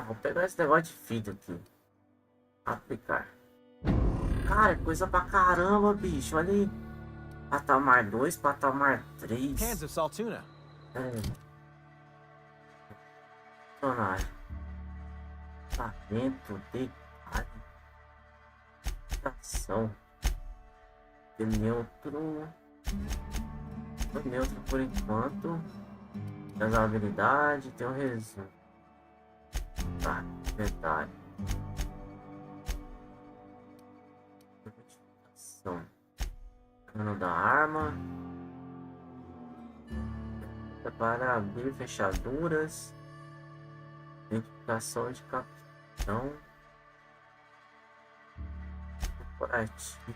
Vou pegar esse negócio de feed aqui. Aplicar. Cara, é coisa pra caramba, bicho. Olha aí. Patamar 2, patamar 3. Cans of salt tuna. Personagem. Talento, detalhe. Ação. Neutro. Neutro por enquanto. Tem as habilidades, tem o resumo. Tá, detalhe. Identificação. Cano da arma. Para abrir fechaduras. Identificação de capitão. Corporativo.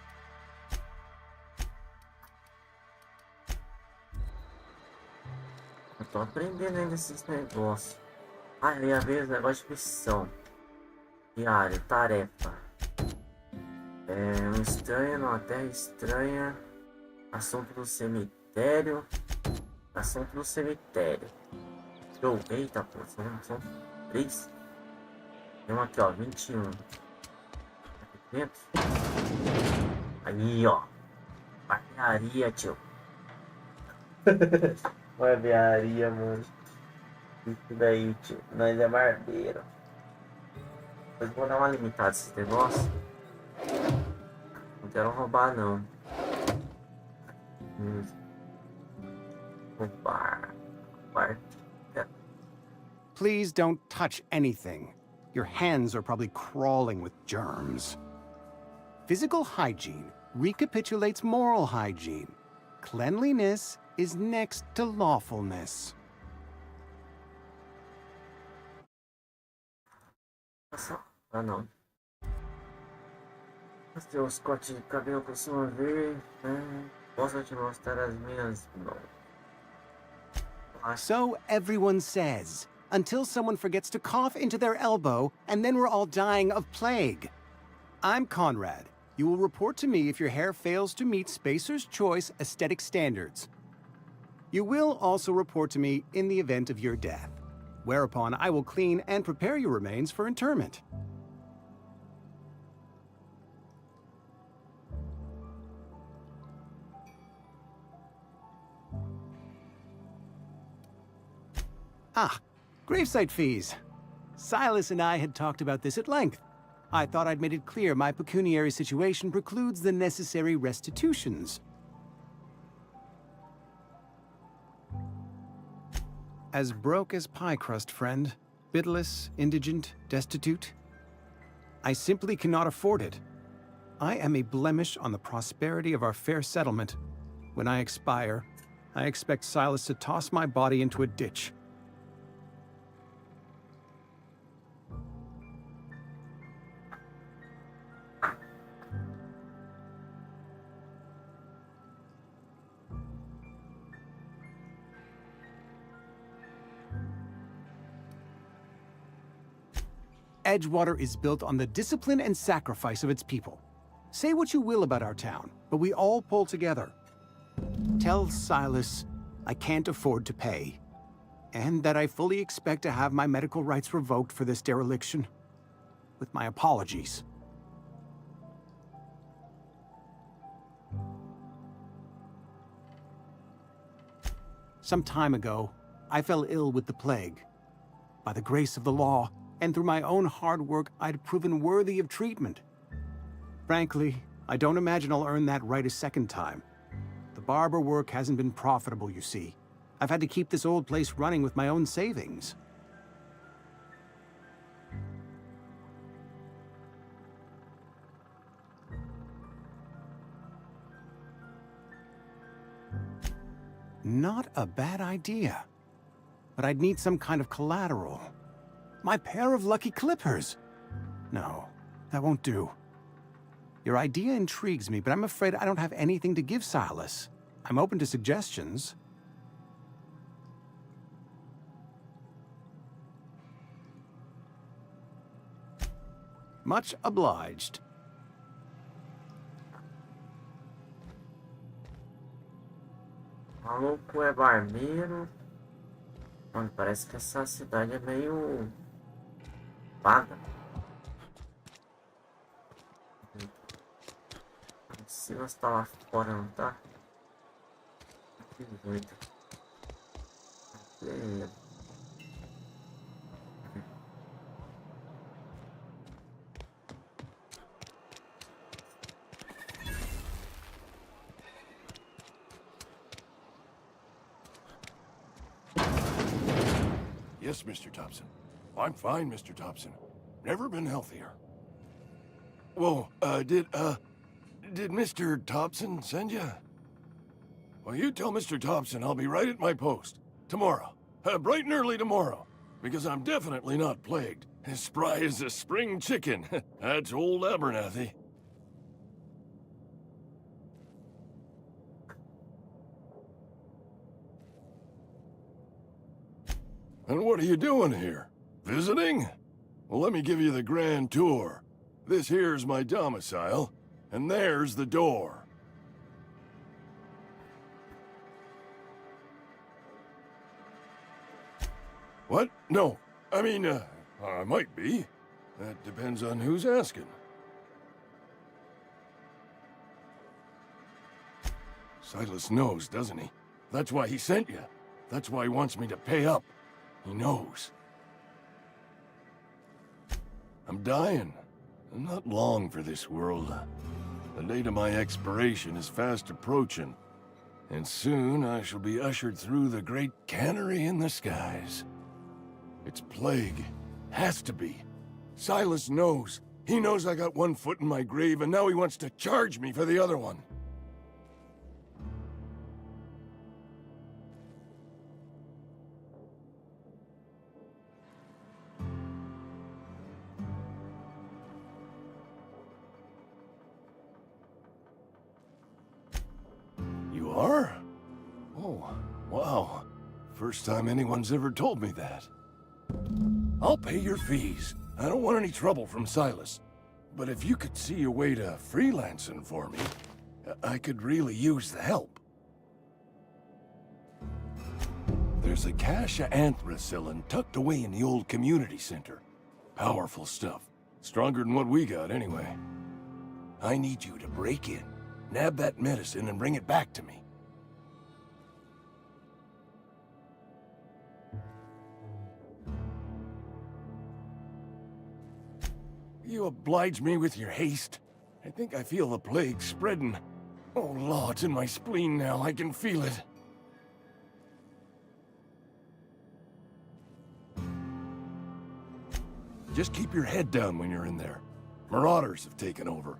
Eu tô aprendendo ainda esses negócios. Aí a vez negócio de missão. Diário, tarefa. Um estranho numa terra estranha. Assunto do cemitério. Assunto do cemitério. Eita, pô, são 3. Tem um aqui, ó, 21. Dentro. Aí, ó. Barbearia, tio. Barbearia, mano. Isso daí, tio. Nós é barbeiro. Depois vou dar uma limitada nesse negócio. Não quero roubar, não. Roubar. Parte. Please don't touch anything. Your hands are probably crawling with germs. Physical hygiene recapitulates moral hygiene. Cleanliness is next to lawfulness. Ah, não. Os teus cortes de cabelo costumam ver. Posso te mostrar as minhas mãos. So everyone says, until someone forgets to cough into their elbow, and then we're all dying of plague. I'm Conrad. You will report to me if your hair fails to meet Spacer's Choice aesthetic standards. You will also report to me in the event of your death, whereupon I will clean and prepare your remains for interment. Gravesite fees. Silas and I had talked about this at length. I thought I'd made it clear my pecuniary situation precludes the necessary restitutions. As broke as pie crust, friend. Bitless, indigent, destitute. I simply cannot afford it. I am a blemish on the prosperity of our fair settlement. When I expire, I expect Silas to toss my body into a ditch. Edgewater is built on the discipline and sacrifice of its people. Say what you will about our town, but we all pull together. Tell Silas I can't afford to pay, and that I fully expect to have my medical rights revoked for this dereliction. With my apologies. Some time ago, I fell ill with the plague. By the grace of the law, and through my own hard work, I'd proven worthy of treatment. Frankly, I don't imagine I'll earn that right a second time. The barber work hasn't been profitable, you see. I've had to keep this old place running with my own savings. Not a bad idea. But I'd need some kind of collateral. My pair of lucky clippers! No, that won't do. Your idea intrigues me, but I'm afraid I don't have anything to give Silas. I'm open to suggestions. Much obliged. O maluco é barbeiro. Mano, parece que essa cidade é meio vaga. Se você tá lá fora, não tá? Que doido. Yes, Mr. Thompson. I'm fine, Mr. Thompson. Never been healthier. Whoa, did Mr. Thompson send you? Well, you tell Mr. Thompson I'll be right at my post. Tomorrow. Bright and early tomorrow. Because I'm definitely not plagued. As spry as a spring chicken. That's old Abernathy. And what are you doing here? Visiting? Well, let me give you the grand tour. This here's my domicile, and there's the door. What? No. I mean, I might be. That depends on who's asking. Silas knows, doesn't he? That's why he sent you. That's why he wants me to pay up. He knows. I'm dying. I'm not long for this world. The date of my expiration is fast approaching. And soon I shall be ushered through the great cannery in the skies. It's plague. Has to be. Silas knows. He knows I got one foot in my grave, and now he wants to charge me for the other one. You are? Oh, wow. First time anyone's ever told me that. I'll pay your fees. I don't want any trouble from Silas. But if you could see a way to freelancing for me, I could really use the help. There's a cache of anthracillin tucked away in the old community center. Powerful stuff. Stronger than what we got, anyway. I need you to break in, nab that medicine, and bring it back to me. You oblige me with your haste. I think I feel the plague spreading. Oh, Law, it's in my spleen now. I can feel it. Just keep your head down when you're in there. Marauders have taken over.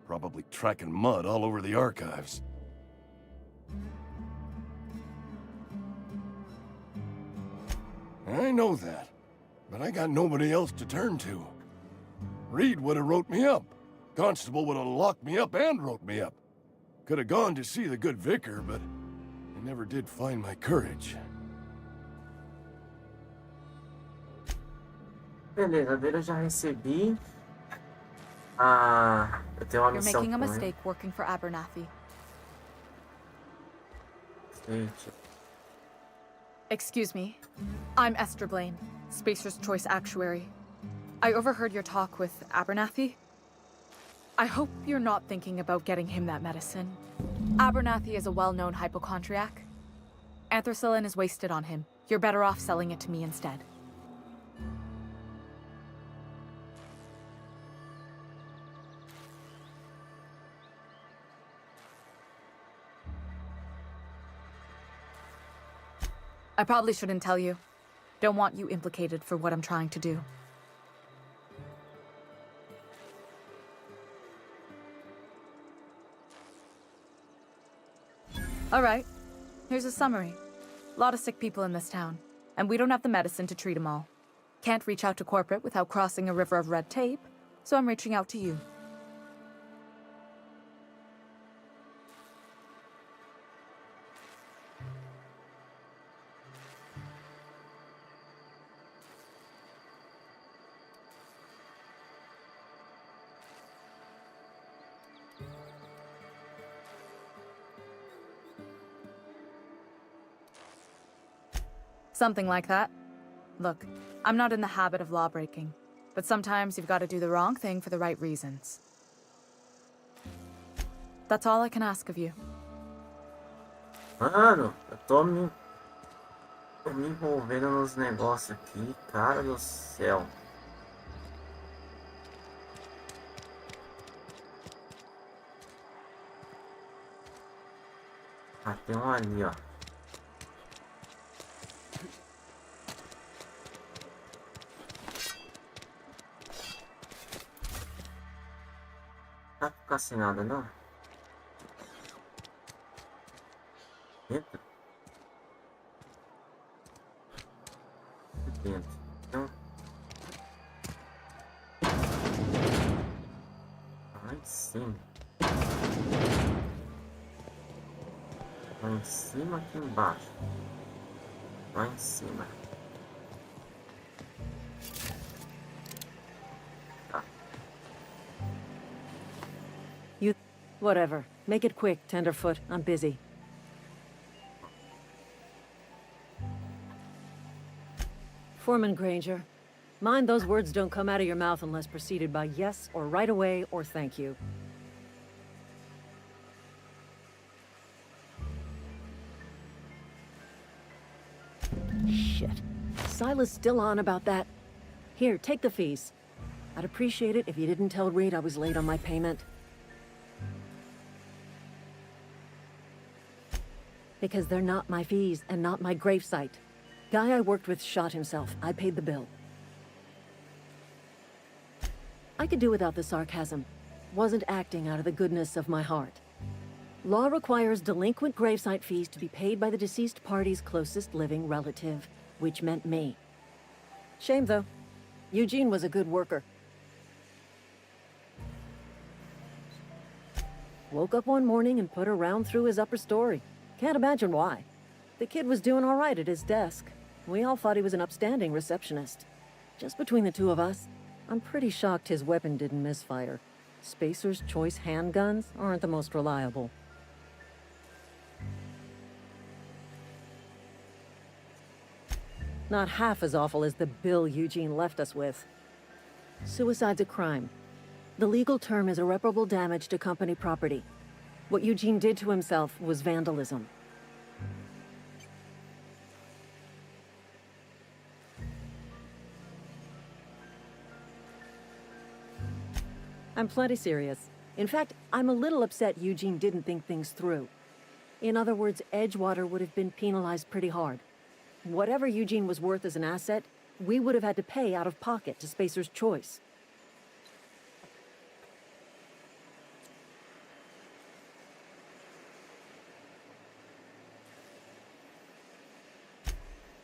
Probably tracking mud all over the archives. I know that, but I got nobody else to turn to. Reed would have wrote me up. Constable would have locked me up and wrote me up. Could have gone to see the good vicar, but I never did find my courage. Beleza, dele eu já recebi. Eu tenho uma You're missão making a com ele. mistake working for Abernathy. Gente, Excuse me. I'm Esther Blaine, Spacer's Choice Actuary. I overheard your talk with Abernathy. I hope you're not thinking about getting him that medicine. Abernathy is a well-known hypochondriac. Anthracillin is wasted on him. You're better off selling it to me instead. I probably shouldn't tell you. Don't want you implicated for what I'm trying to do. Alright, here's a summary. A lot of sick people in this town, and we don't have the medicine to treat them all. Can't reach out to corporate without crossing a river of red tape, so I'm reaching out to you. Something like that. Look, I'm not in the habit of law-breaking, but sometimes you've got to do the wrong thing for the right reasons. That's all I can ask of you. mano, eu tô me envolvendo nos negócios aqui, cara do céu. Ah, tem um ali, ó. Não vai ficar sem nada, não? Dentro? Dentro. Então... lá em cima. Lá em cima, aqui embaixo. Lá em cima. Whatever. Make it quick, Tenderfoot. I'm busy. Foreman Granger, mind those words don't come out of your mouth unless preceded by yes or right away or thank you. Shit. Silas still on about that? Here, take the fees. I'd appreciate it if you didn't tell Reed I was late on my payment. Because they're not my fees and not my gravesite. Guy I worked with shot himself. I paid the bill. I could do without the sarcasm. Wasn't acting out of the goodness of my heart. Law requires delinquent gravesite fees to be paid by the deceased party's closest living relative, which meant me. Shame, though. Eugene was a good worker. Woke up one morning and put a round through his upper story. Can't imagine why. The kid was doing all right at his desk. We all thought he was an upstanding receptionist. Just between the two of us, I'm pretty shocked his weapon didn't misfire. Spacer's Choice handguns aren't the most reliable. Not half as awful as the bill Eugene left us with. Suicide's a crime. The legal term is irreparable damage to company property. What Eugene did to himself was vandalism. I'm plenty serious. In fact, I'm a little upset Eugene didn't think things through. In other words, Edgewater would have been penalized pretty hard. Whatever Eugene was worth as an asset, we would have had to pay out of pocket to Spacer's Choice.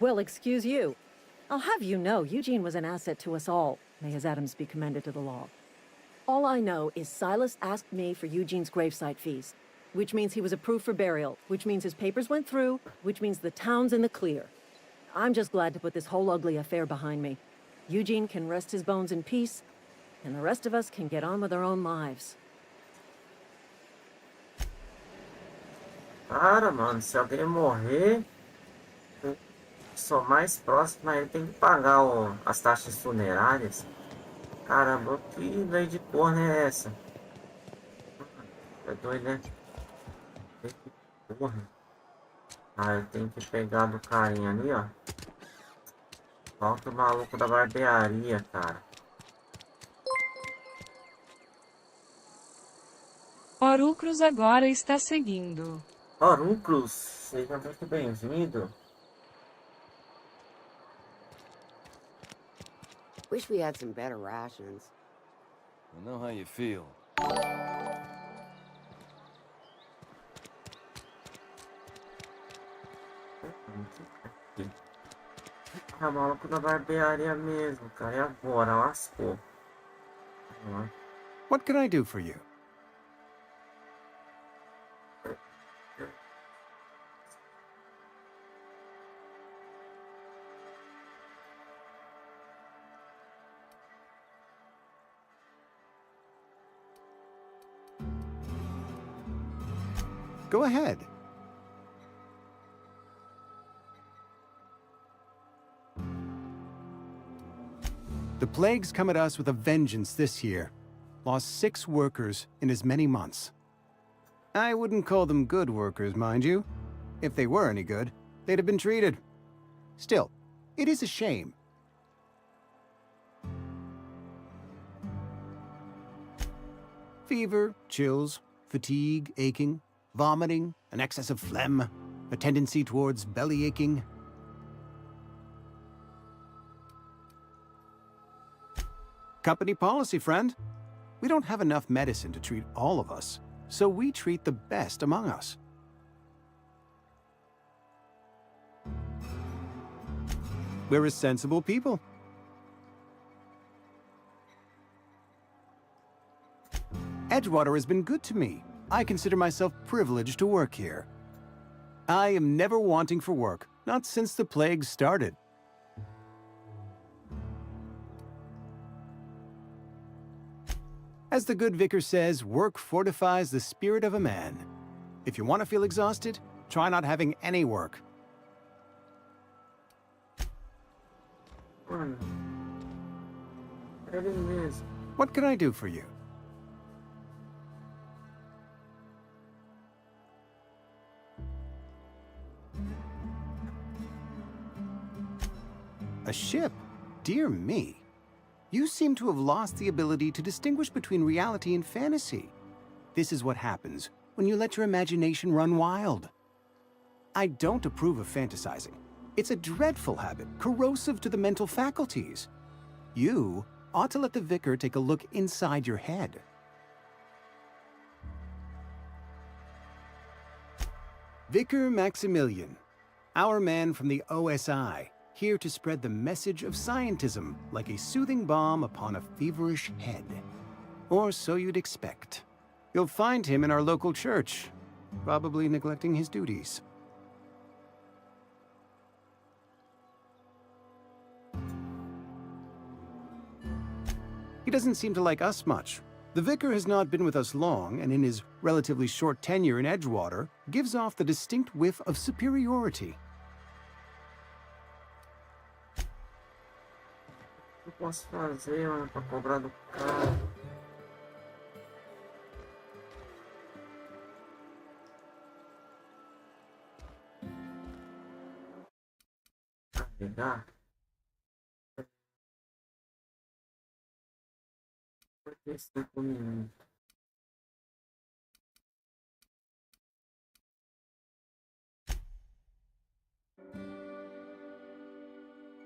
Well, excuse you. I'll have you know, Eugene was an asset to us all. May his atoms be commended to the law. All I know is Silas asked me for Eugene's gravesite fees, which means he was approved for burial, which means his papers went through, which means the town's in the clear. I'm just glad to put this whole ugly affair behind me. Eugene can rest his bones in peace, and the rest of us can get on with our own lives. Cara, mano, se alguém morrer, sou mais próximo, mas ele tem que pagar as taxas funerárias. Caramba, que lei de corno é essa? É doido, né? Que porra. Ah, eu tenho que pegar do carinha ali, ó. Falta o maluco da barbearia, cara. Orucruz agora está seguindo. Orucruz, seja muito bem-vindo. Wish we had some better rations. I know how you feel. Ah, maluco da barbearia mesmo, cara. E agora? Lascou. What can I do for you? Go ahead. The plague's come at us with a vengeance this year. Lost 6 workers in as many months. I wouldn't call them good workers, mind you. If they were any good, they'd have been treated. Still, it is a shame. Fever, chills, fatigue, aching, vomiting, an excess of phlegm, a tendency towards belly aching. Company policy, friend. We don't have enough medicine to treat all of us, so we treat the best among us. We're a sensible people. Edgewater has been good to me. I consider myself privileged to work here. I am never wanting for work, not since the plague started. As the good vicar says, work fortifies the spirit of a man. If you want to feel exhausted, try not having any work. What can I do for you? A ship? Dear me. You seem to have lost the ability to distinguish between reality and fantasy. This is what happens when you let your imagination run wild. I don't approve of fantasizing. It's a dreadful habit, corrosive to the mental faculties. You ought to let the vicar take a look inside your head. Vicar Maximilian, our man from the OSI, here to spread the message of scientism like a soothing balm upon a feverish head. Or so you'd expect. You'll find him in our local church, probably neglecting his duties. He doesn't seem to like us much. The vicar has not been with us long, and in his relatively short tenure in Edgewater, gives off the distinct whiff of superiority. O que eu posso fazer, mano, pra cobrar do cara? Carregar? Por que 5 minutos?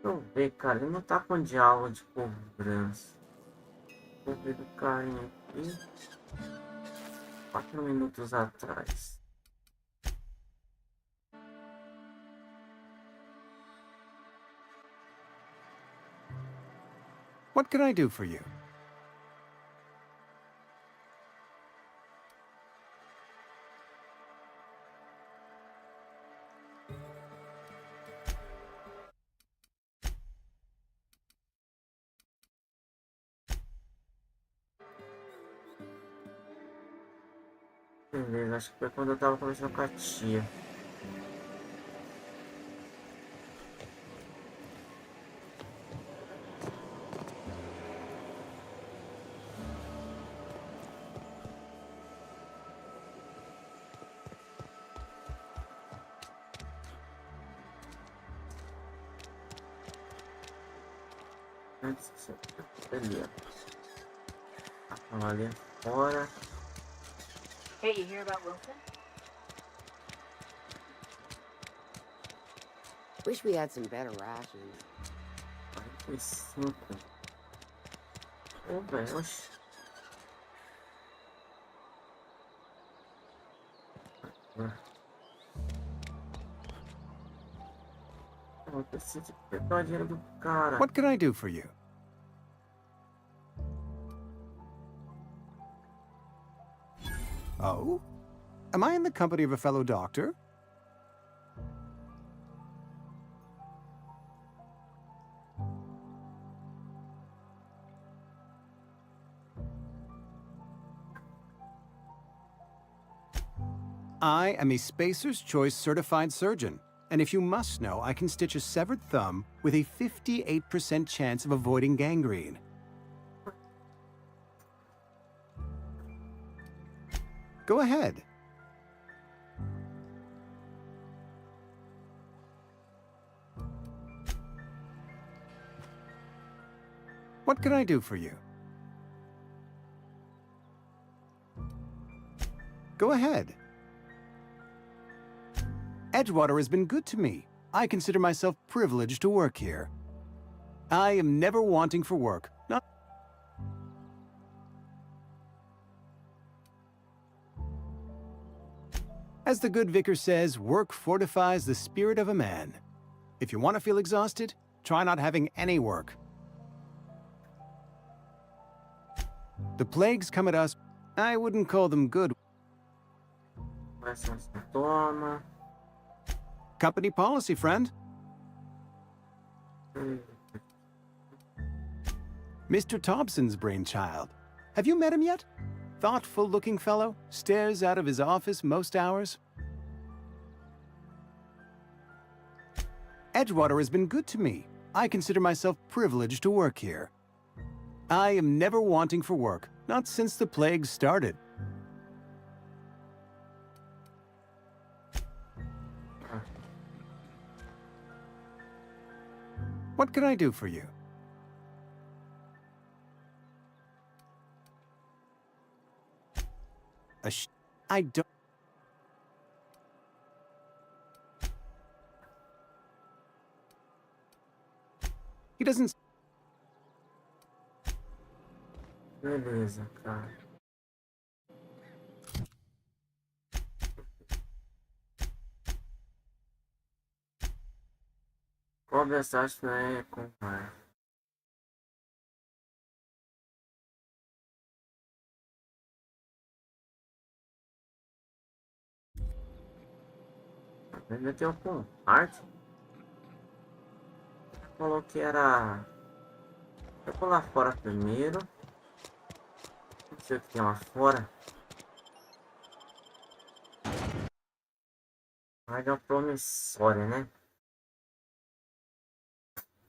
Deixa eu ver, cara, ele não tá com diálogo de cobrança. Vou ver do carinha aqui. 4 minutos atrás. What can I do for you? Beleza, acho que foi quando eu tava conversando com a tia. Beleza. Ali fora. Hey, you hear about Wilson? Wish we had some better rations. 45. Ô, velho, oxi. Eu preciso pegar o dinheiro do cara. What can I do for you? Oh? Am I in the company of a fellow doctor? I am a Spacer's Choice certified surgeon, and if you must know, I can stitch a severed thumb with a 58% chance of avoiding gangrene. Go ahead. What can I do for you? Go ahead. Edgewater has been good to me. I consider myself privileged to work here. I am never wanting for work. Not As the good vicar says, work fortifies the spirit of a man. If you want to feel exhausted, try not having any work. The plagues come at us. I wouldn't call them good. Company policy, friend. Mr. Thompson's brainchild. Have you met him yet? Thoughtful-looking fellow, stares out of his office most hours. Edgewater has been good to me. I consider myself privileged to work here. I am never wanting for work, not since the plague started. What can I do for you? I don't... He doesn't... Beleza, cara. Qual mensagem é comprar? Ele meteu com parte. Falou que era. Eu vou lá fora primeiro. Não sei o que tem lá fora. Mas é uma promissória, né?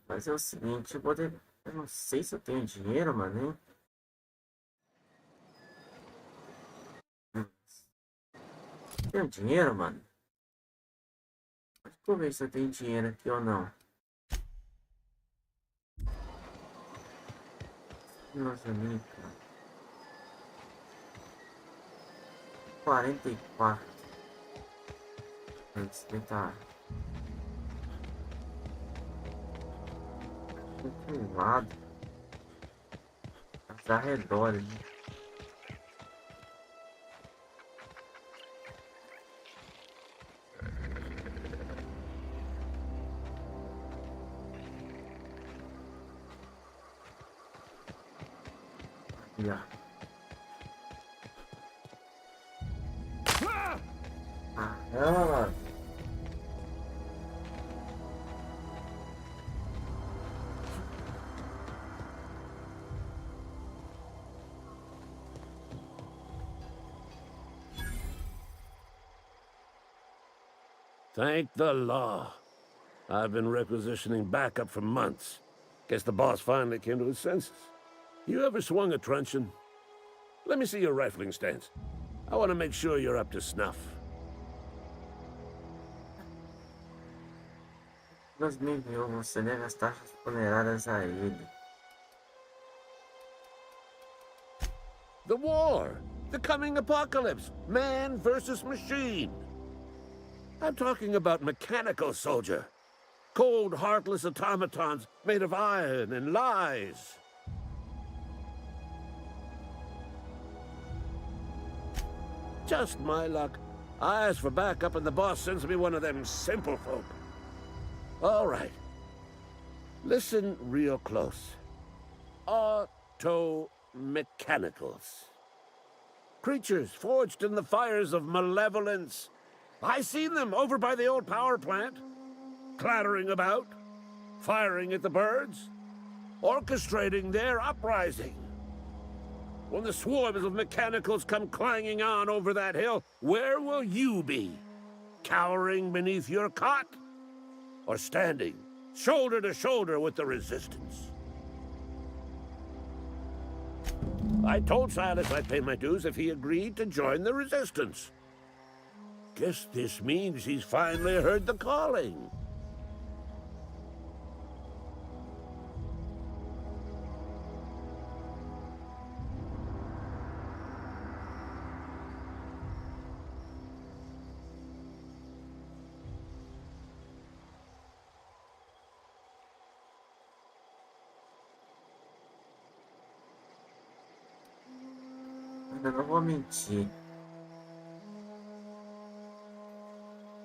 Mas é o seguinte, eu vou ter... Eu não sei se eu tenho dinheiro, mano, hein? Tenho dinheiro, mano? Deixa eu ver se eu tenho dinheiro aqui ou não. Nossa, amiga. 44. Vamos tentar. Um lado. Os arredores, né? Já. Caramba! Thank the law. I've been requisitioning backup for months. Guess the boss finally came to his senses. You ever swung a truncheon? Let me see your rifling stance. I want to make sure you're up to snuff. 2001, você deve as taxas oneradas a ele. The war! The coming apocalypse! Man versus machine! I'm talking about mechanical soldier. Cold, heartless automatons made of iron and lies. Just my luck. I ask for backup and the boss sends me one of them simple folk. All right. Listen real close. Auto-mechanicals. Creatures forged in the fires of malevolence. I seen them over by the old power plant. Clattering about, firing at the birds, orchestrating their uprising. When the swarms of mechanicals come clanging on over that hill, where will you be? Cowering beneath your cot? Or standing, shoulder to shoulder with the resistance? I told Silas I'd pay my dues if he agreed to join the resistance. Guess this means he's finally heard the calling. Eu não vou mentir.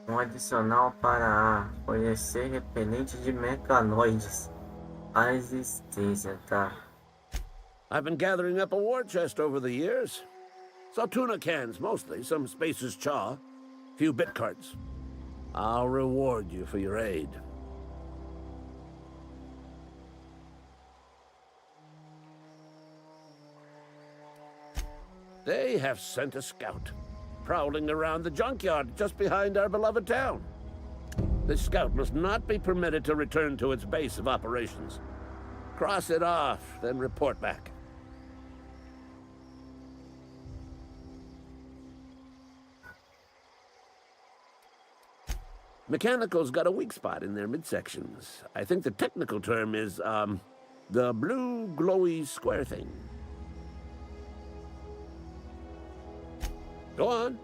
Um adicional para conhecer repelente de mecanoides. A existência, tá? I've been gathering up a war chest over the years. Saw tuna cans mostly, some Spacer's chaw, few bit cards. I'll reward you for your aid. They have sent a scout, prowling around the junkyard just behind our beloved town. This scout must not be permitted to return to its base of operations. Cross it off, then report back. Mechanicals got a weak spot in their midsections. I think the technical term is, the blue glowy square thing. Go on.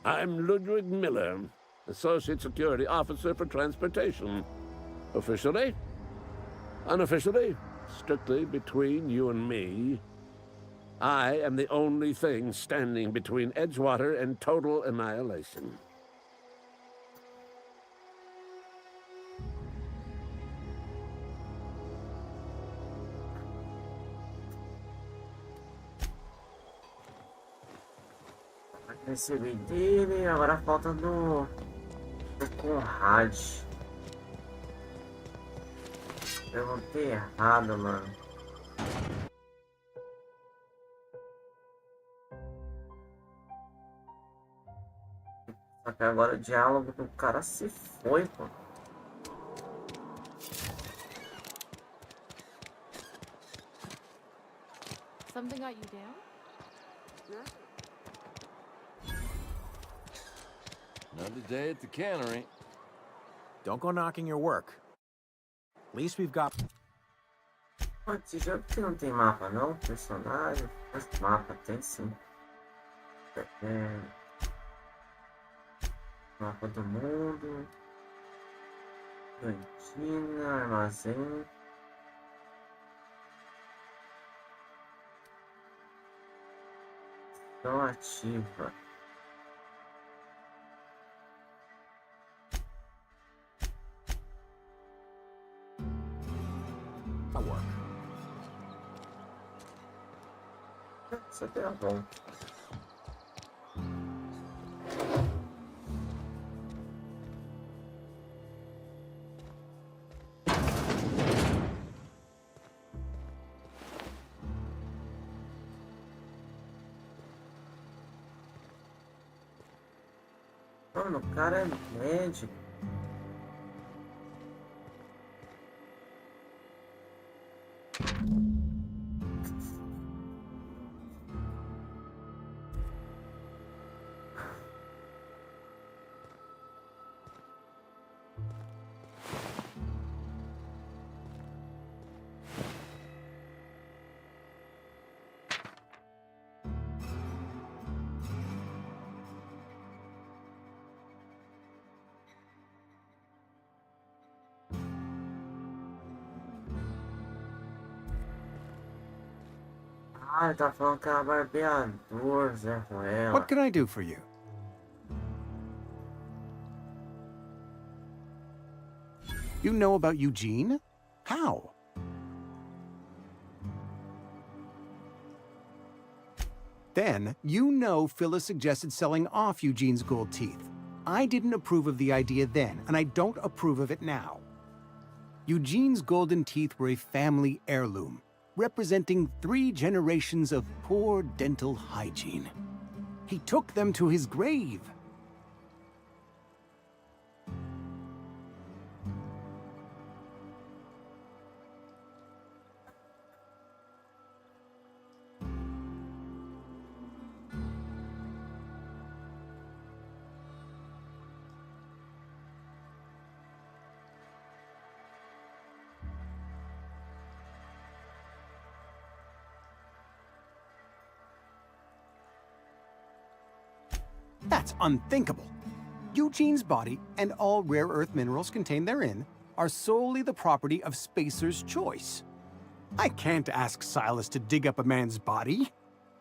I'm Ludwig Miller, Associate Security Officer for Transportation. Officially? Unofficially? Strictly between you and me. I am the only thing standing between Edgewater and total annihilation. Recebi dele, agora falta do Conrad. Perguntei errado, mano. Só que agora o diálogo do cara se foi, pô. Something got you down? Another day at the cannery. Don't go knocking your work. At least we've got... Esse jogo que não tem mapa não, personagem, mas mapa tem sim. Mapa do mundo, cantina, armazém. Ação ativa. Isso aqui é bom. Mano, o cara é médico. Ah, ele tá falando que é barbeador, Zé Ruela. What can I do for you? You know about Eugene? How? Then, you know Phyllis suggested selling off Eugene's gold teeth. I didn't approve of the idea then, and I don't approve of it now. Eugene's golden teeth were a family heirloom, representing 3 generations of poor dental hygiene. He took them to his grave. That's unthinkable. Eugene's body and all rare earth minerals contained therein are solely the property of Spacer's choice. I can't ask Silas to dig up a man's body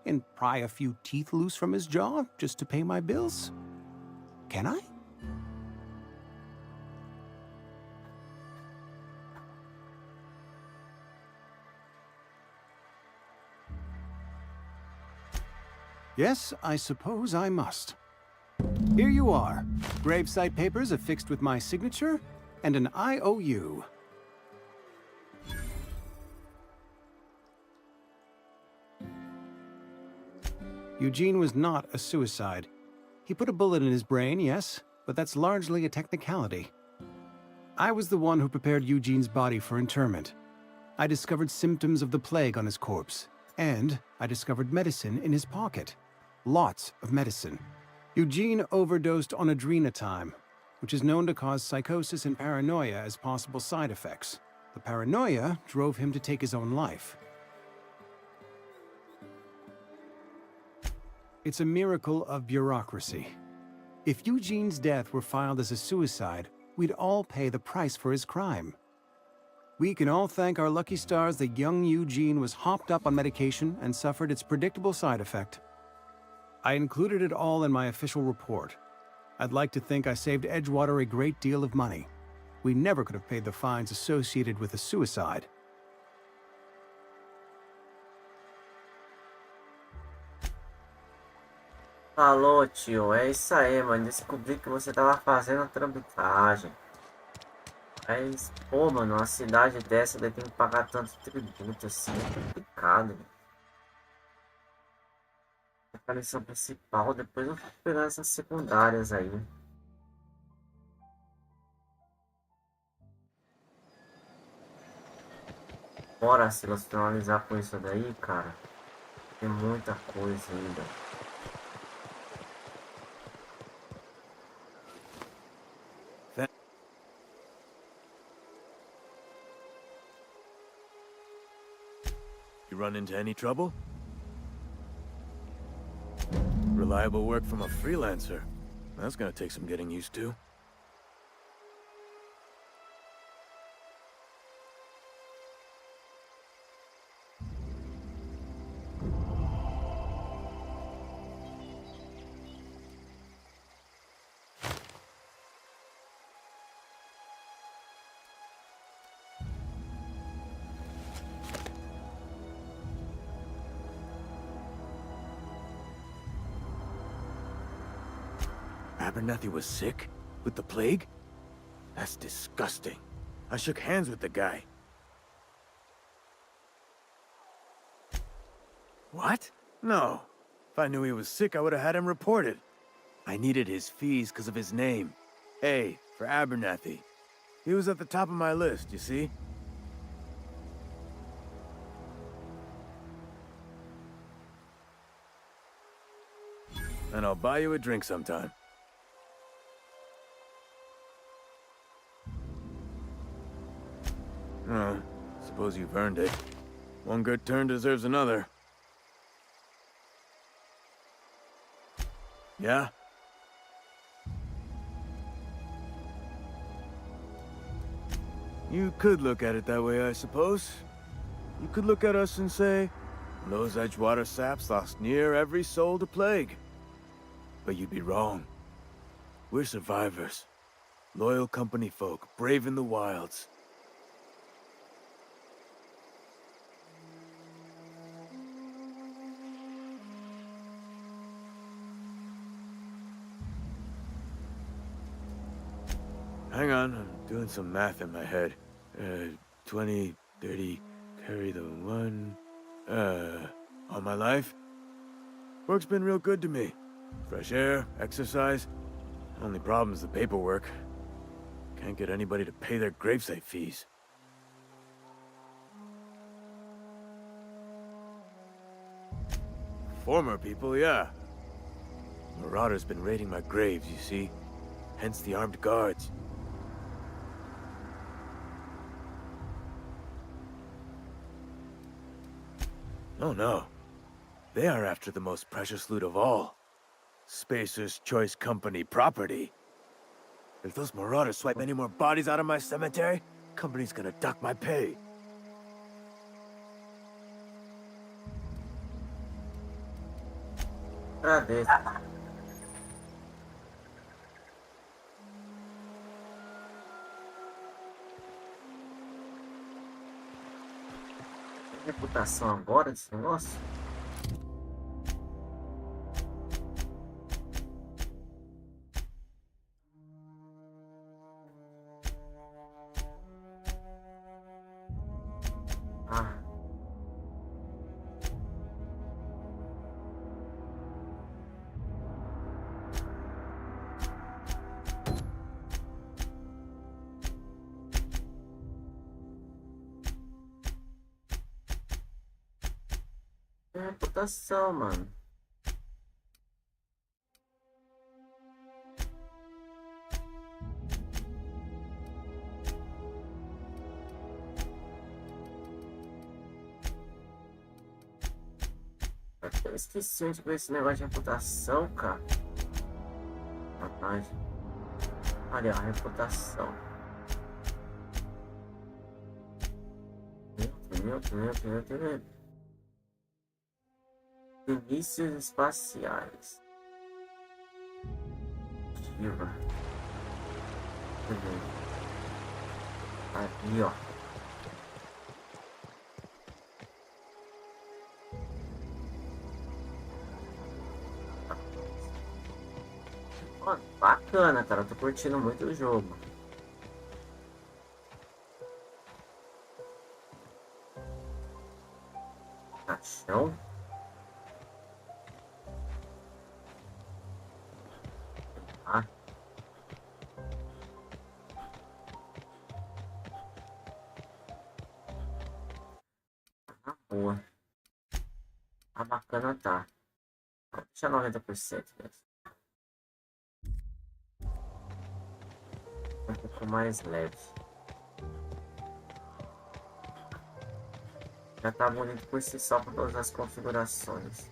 and pry a few teeth loose from his jaw just to pay my bills. Can I? Yes, I suppose I must. Here you are. Gravesite papers affixed with my signature and an IOU. Eugene was not a suicide. He put a bullet in his brain, yes, but that's largely a technicality. I was the one who prepared Eugene's body for interment. I discovered symptoms of the plague on his corpse, and I discovered medicine in his pocket. Lots of medicine. Eugene overdosed on adrenatime, which is known to cause psychosis and paranoia as possible side effects. The paranoia drove him to take his own life. It's a miracle of bureaucracy. If Eugene's death were filed as a suicide, we'd all pay the price for his crime. We can all thank our lucky stars that young Eugene was hopped up on medication and suffered its predictable side effect. I included it all in my official report. I'd like to think I saved Edgewater a great deal of money. We never could have paid the fines associated with a suicide. Falou, tio. É isso aí, mano. Descobri que você tava fazendo a tramitagem. Mas, pô, mano, uma cidade dessa daí tem que pagar tanto tributo assim. É complicado, mano. A lição principal, depois eu vou pegar essas secundárias aí. Bora, Silas, finalizar com isso daí, cara. Tem muita coisa ainda. You run into any trouble? Reliable work from a freelancer. That's gonna take some getting used to. Abernathy was sick? With the plague? That's disgusting. I shook hands with the guy. What? No. If I knew he was sick, I would have had him reported. I needed his fees because of his name. A, for Abernathy. He was at the top of my list, you see? And I'll buy you a drink sometime. Oh, suppose you've earned it. One good turn deserves another. Yeah? You could look at it that way, I suppose. You could look at us and say, those Edgewater saps lost near every soul to plague. But you'd be wrong. We're survivors. Loyal company folk, brave in the wilds. Hang on, I'm doing some math in my head. 20, 30, carry the 1... all my life? Work's been real good to me. Fresh air, exercise. Only problem's the paperwork. Can't get anybody to pay their gravesite fees. Former people, yeah. Marauders been raiding my graves, you see. Hence the armed guards. Oh no. They are after the most precious loot of all. Spacer's Choice Company property. If those marauders swipe any more bodies out of my cemetery, company's gonna duck my pay. Reputação agora desse negócio? Ah. Reputação, mano. Eu esqueci onde foi esse negócio de reputação, cara. Rapaz. Olha, a reputação. Meu. Inícios espaciais. Ativa. Ali, ó. Ó, bacana, cara. Eu tô curtindo muito o jogo. Caixão. Ah. Tá boa. A bacana tá. Deixa 90%, né? Um pouco mais leve. Já tá bonito por si só com todas as configurações.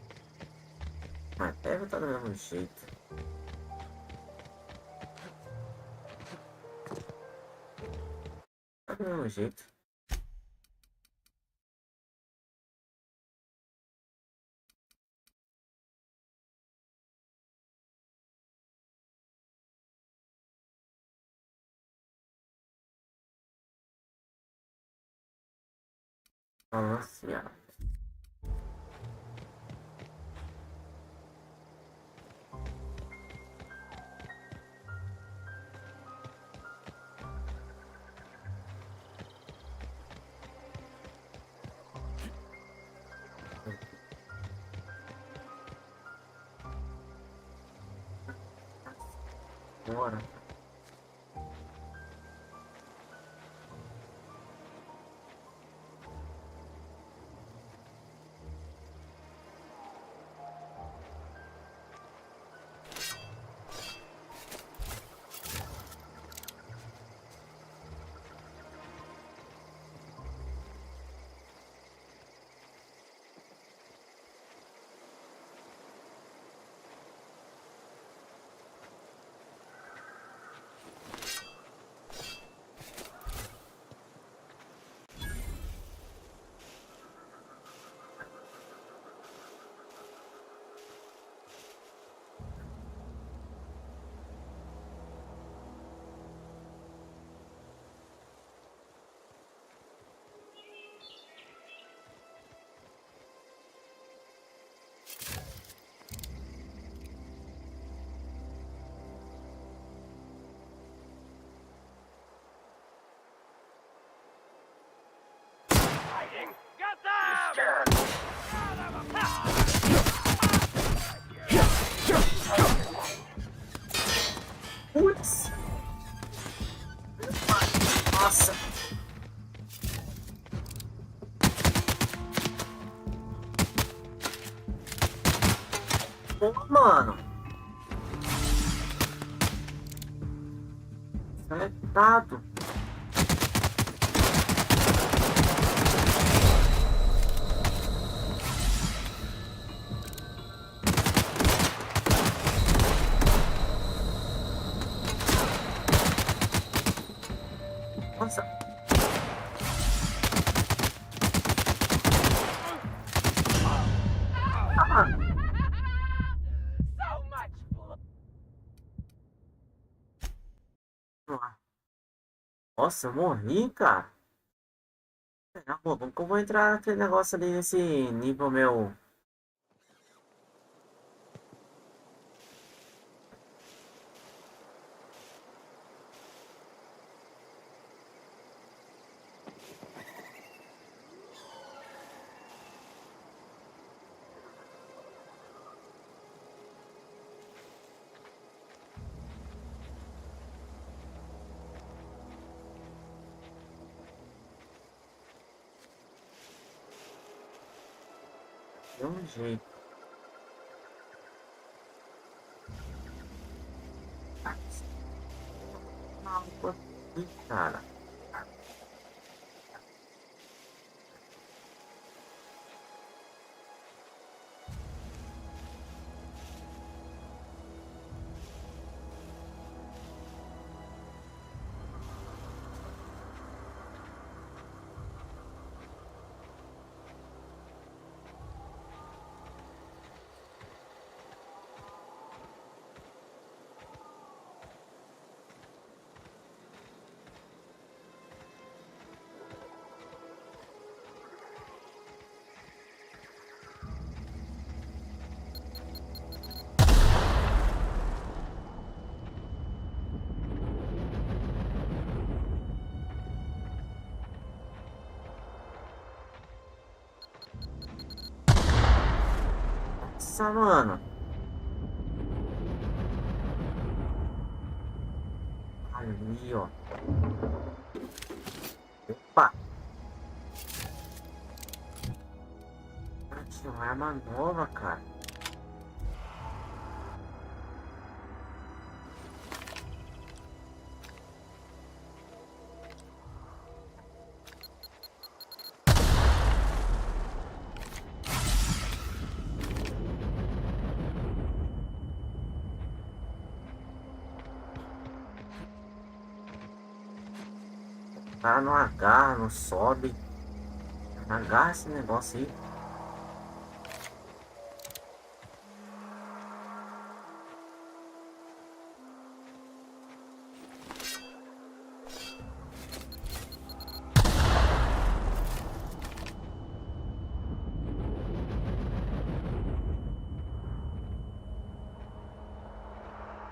Mas deve estar do mesmo jeito. Tá do mesmo jeito. Balanceado. Bora. Putz! Nossa! Pô, mano! Acertado! Nossa! Nossa, eu morri, cara. Pô, como que eu vou entrar naquele negócio ali nesse nível meu? De um jeito. Algo aqui, cara. Nossa, mano. Ali, ó. Opa. Tinha uma arma nova, cara. O cara não agarra, não sobe. Não agarra esse negócio aí.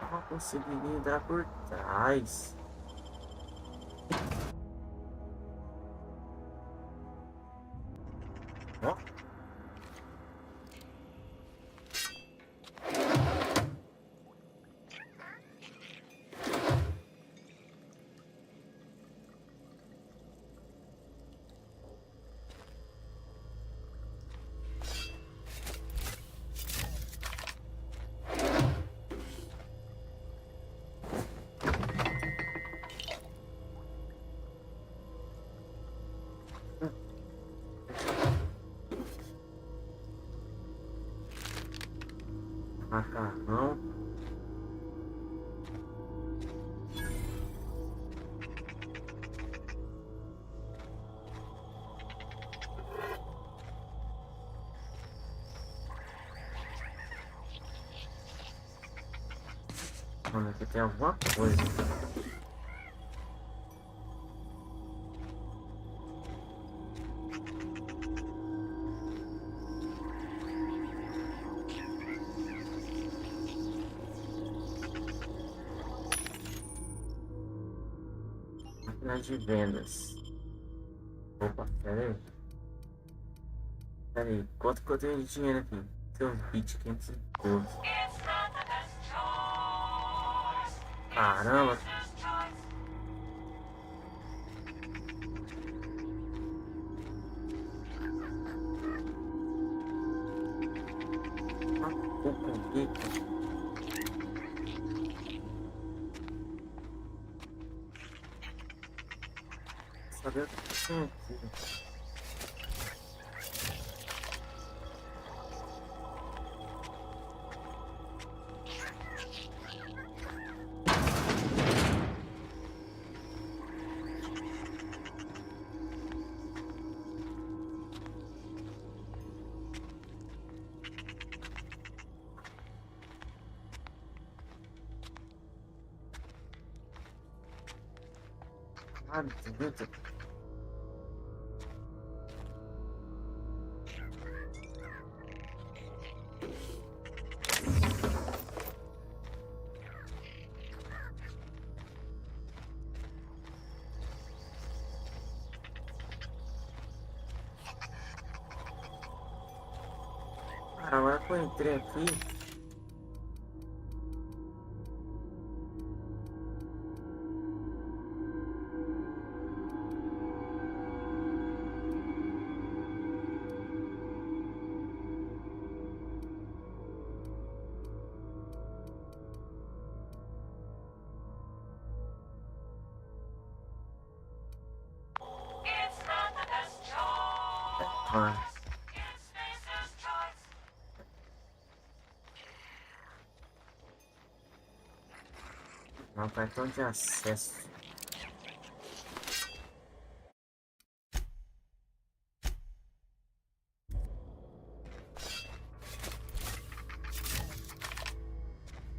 Não conseguiria entrar por trás. Ó. Macarrão. Mano, aqui tem alguma coisa. Máquina de vendas. Opa, pera aí. Quanto que eu tenho de dinheiro aqui? Tem uns bits 512. Caramba. Saber o que tem aqui. Ah, muito. Cara, agora que eu entrei aqui. Não, cartão de acesso.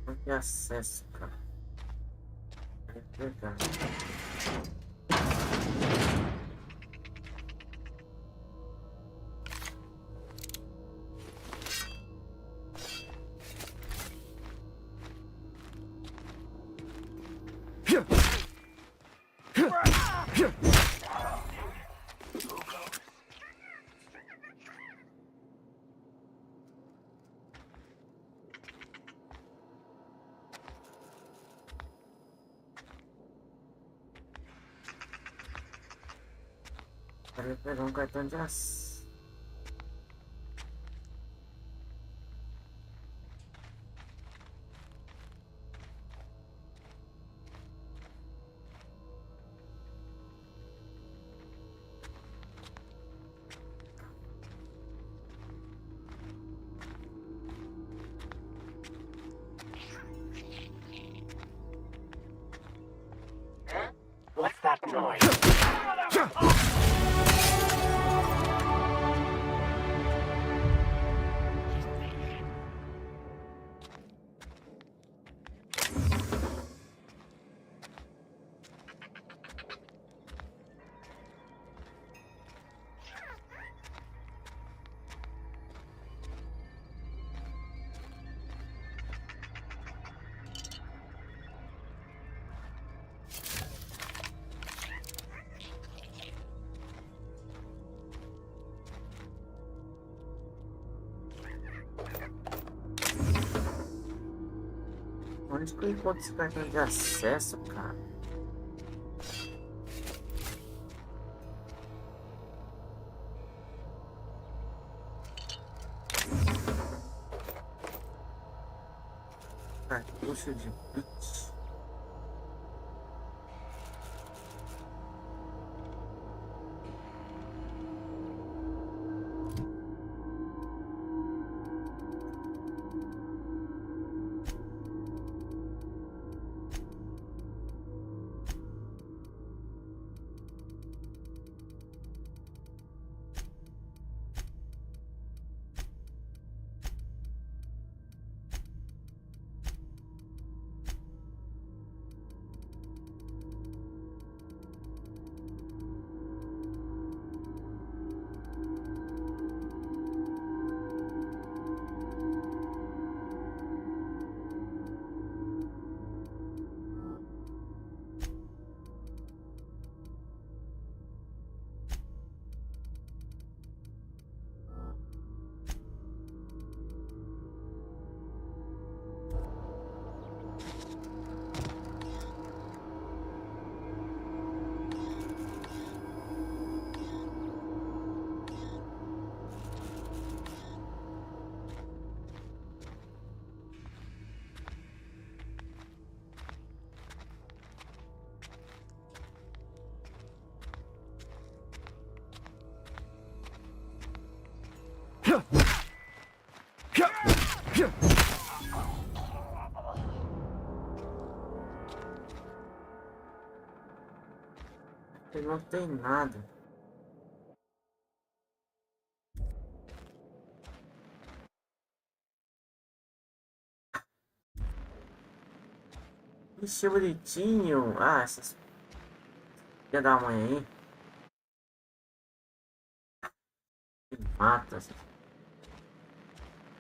Cartão de acesso, cara. Legal. Quero pegar um cartão de acesso. What's that noise? Onde que eu encontro esse cartão de acesso, cara? Cartucho de bit. Aqui não tem nada. Ixi, bonitinho. Ah, essas filha da mãe aí. Que mata.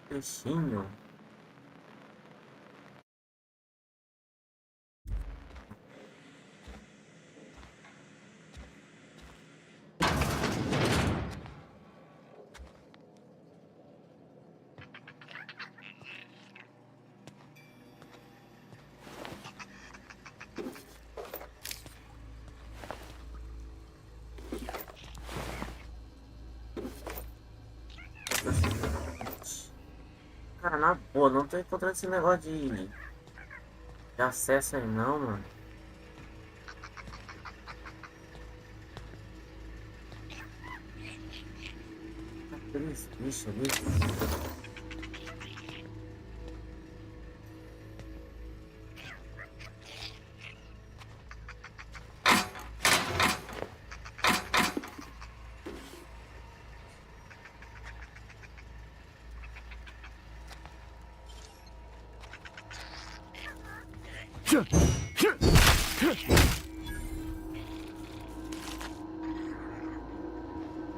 Peixinho. Cara, na boa, não tô encontrando esse negócio de acesso aí não, mano. Aqueles bichos ali.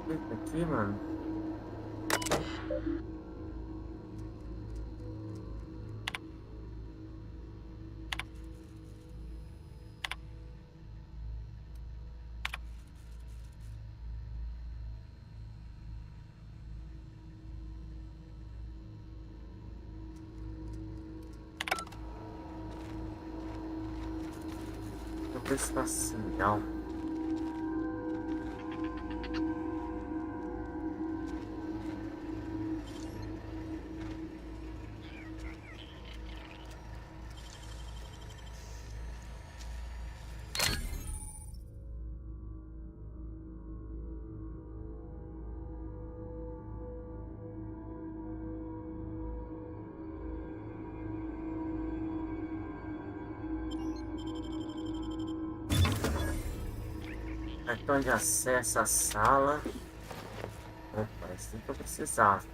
Eita, aqui, mano. Espacial. Cartão de acesso à sala. Opa, esse que eu precisava.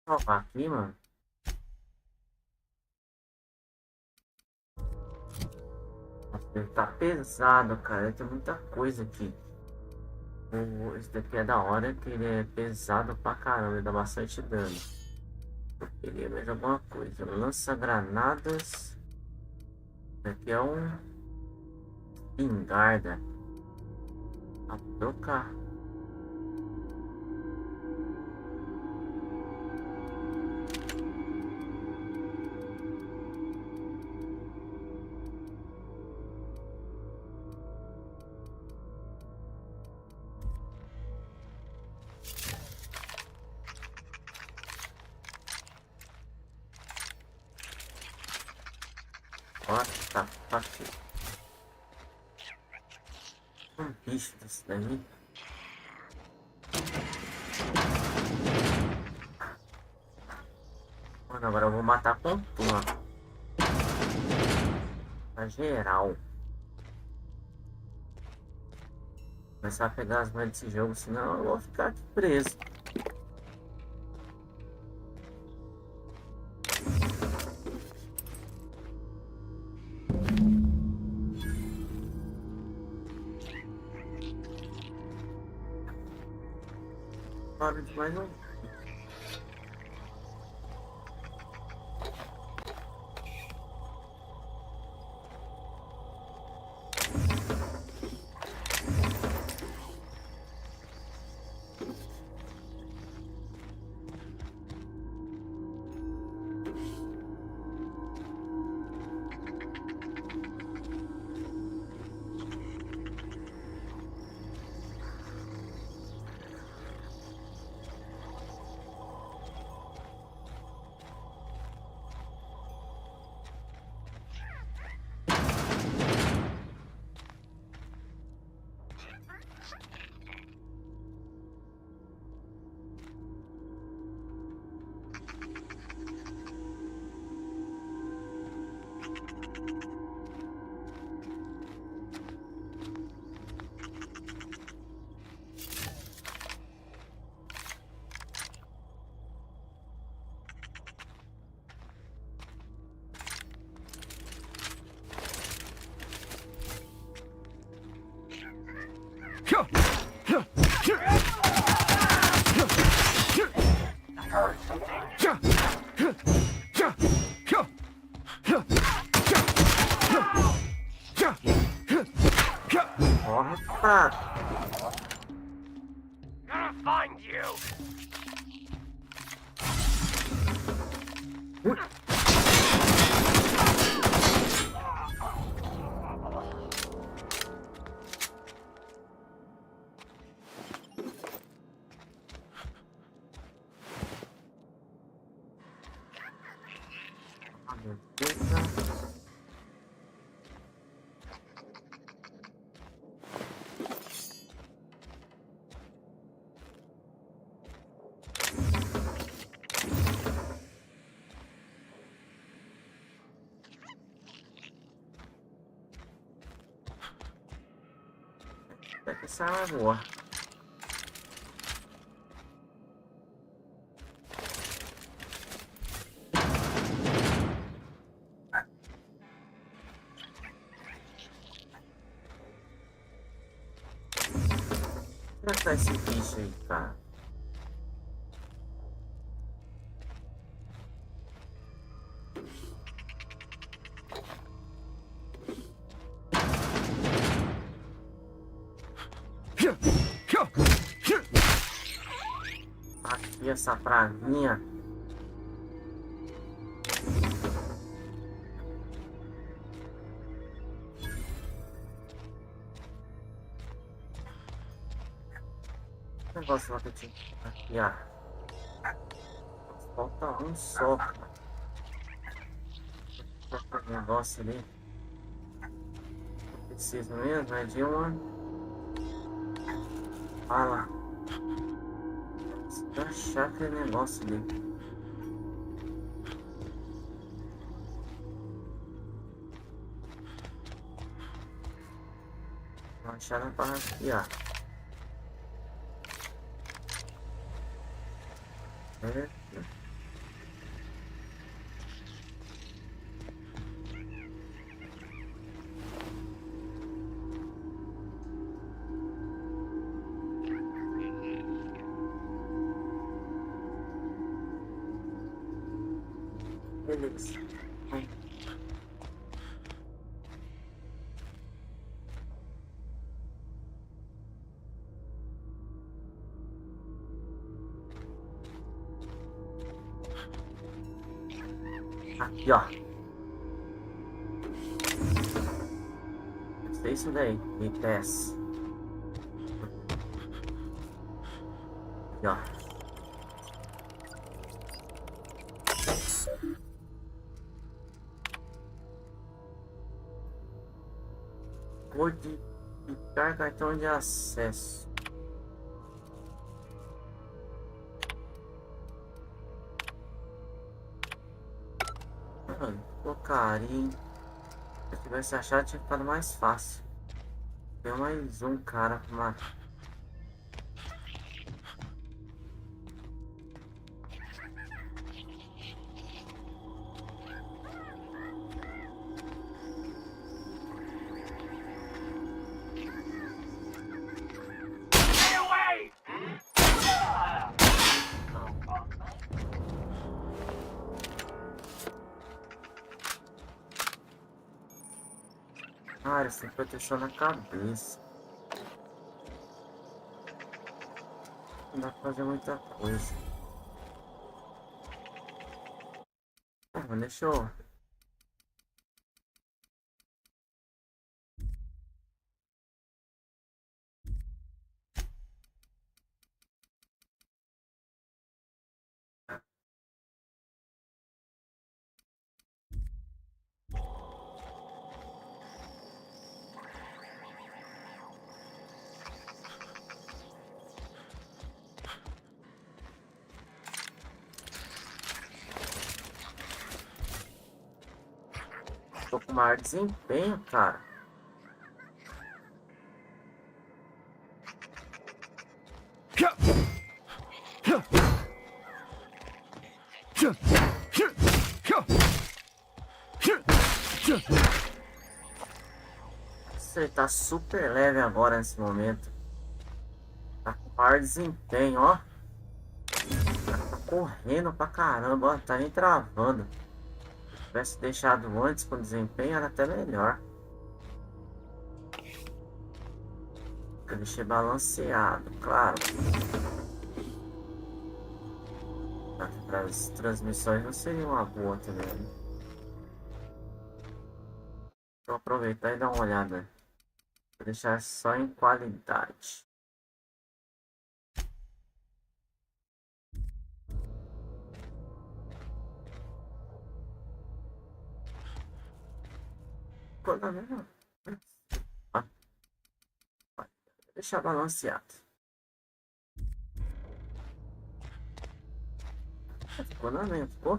Salvar aqui, mano. Nossa, ele tá pesado, cara. Tem muita coisa aqui. Esse daqui é da hora, que ele é pesado pra caramba, ele dá bastante dano. Eu queria mais alguma coisa. Lança-granadas. Esse aqui é um espingarda. A trocar. Tá fácil. Um bicho desse daí. Mano, agora eu vou matar com tudo. Pra geral. Começar a pegar as manhas desse jogo, senão eu vou ficar aqui preso. De mais um. Corre, pá. Gonna find you. Essa arma é boa. Como é que tá esse bicho aí, cara? Aqui essa praguinha. O negócio lá que eu tinha aqui, ó. Falta um só. O negócio ali. Preciso mesmo, é de uma. Fala. Preciso achar aquele negócio ali. Vou achar na barra aqui, ó. Beleza. Aqui, ó. É isso daí. Me desce. Aqui, ó. Codificar cartão de acesso. Carinho. Se eu tivesse achado, tinha ficado mais fácil. Tem mais um cara pra matar. Cara, sem proteção na cabeça. Não dá pra fazer muita coisa. Mas deixa eu... Tô com maior desempenho, cara. Você tá super leve agora nesse momento. Tá com maior desempenho, ó. correndo pra caramba, ó, tá nem travando. Se tivesse deixado antes com desempenho era até melhor. Eu deixei balanceado, claro. Para as transmissões não seria uma boa também, né? Vou aproveitar e dar uma olhada. Vou deixar só em qualidade. Quando mesmo? Deixar balanceado. Ficou na mesma, ficou?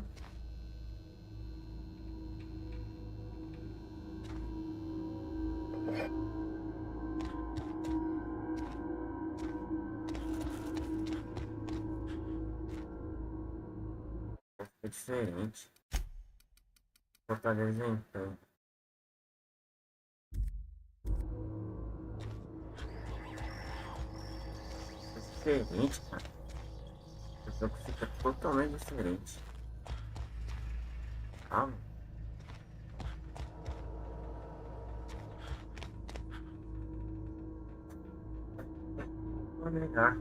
É diferente. Fortaleza então. É diferente, cara. O jogo fica totalmente diferente. Calma. Vou negar.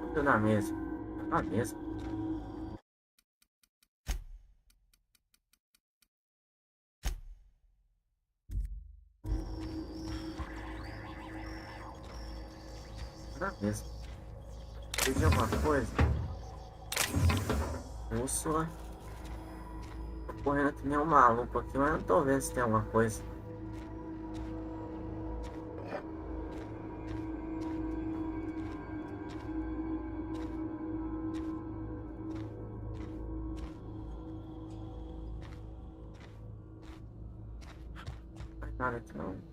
Tudo na mesa. Na mesa. Na mesa. Perdi alguma coisa? Bússola. Tô correndo que nem um maluco aqui, mas não tô vendo se tem alguma coisa. Não tem nada aqui não.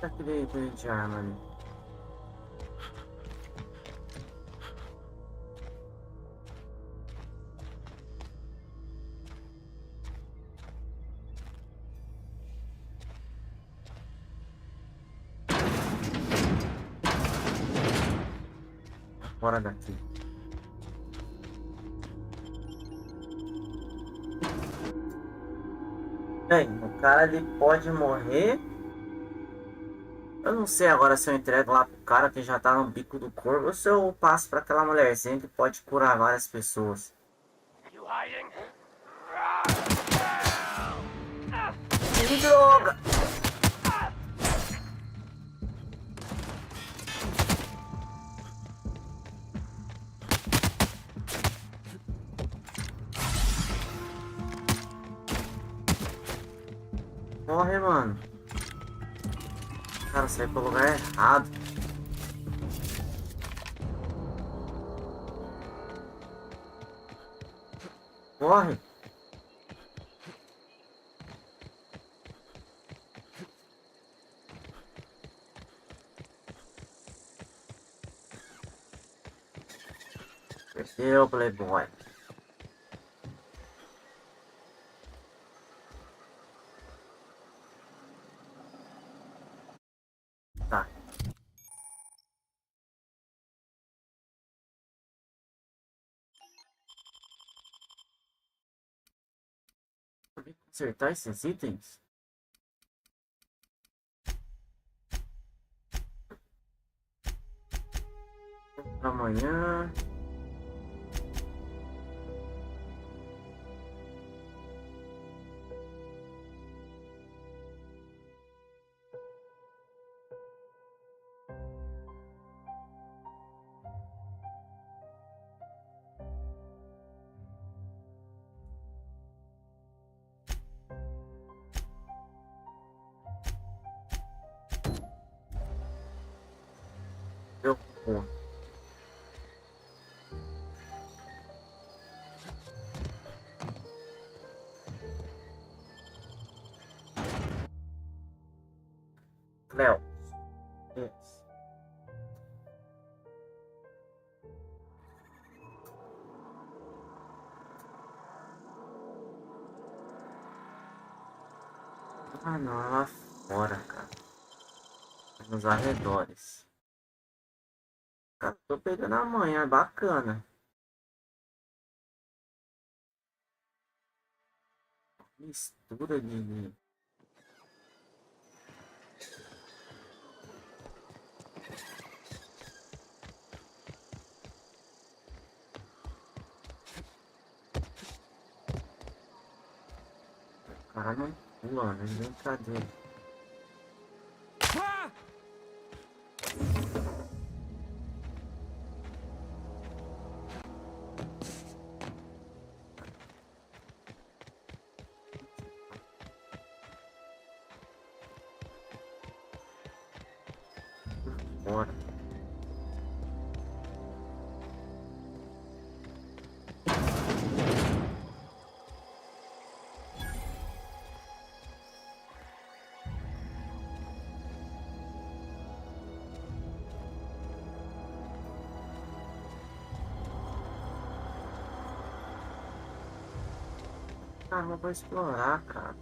Tá aquele de arma ali. Fora daqui. Bem, o cara ele pode morrer. Eu não sei agora se eu entrego lá pro cara que já tá no bico do corvo ou se eu passo pra aquela mulherzinha que pode curar várias pessoas. Que droga! Morre, mano. Cara, saí pelo lugar errado. Morre. Perdeu, Playboy. Tá. Consertar esses itens? Amanhã. Deu bom. Léo. Yes. Ah, não, é lá fora, cara. Nos arredores. Cara, tô pegando a manhã, é bacana. Mistura de... O cara não pula, né? Brincadeira. Bora. Ah, não vou explorar, cara.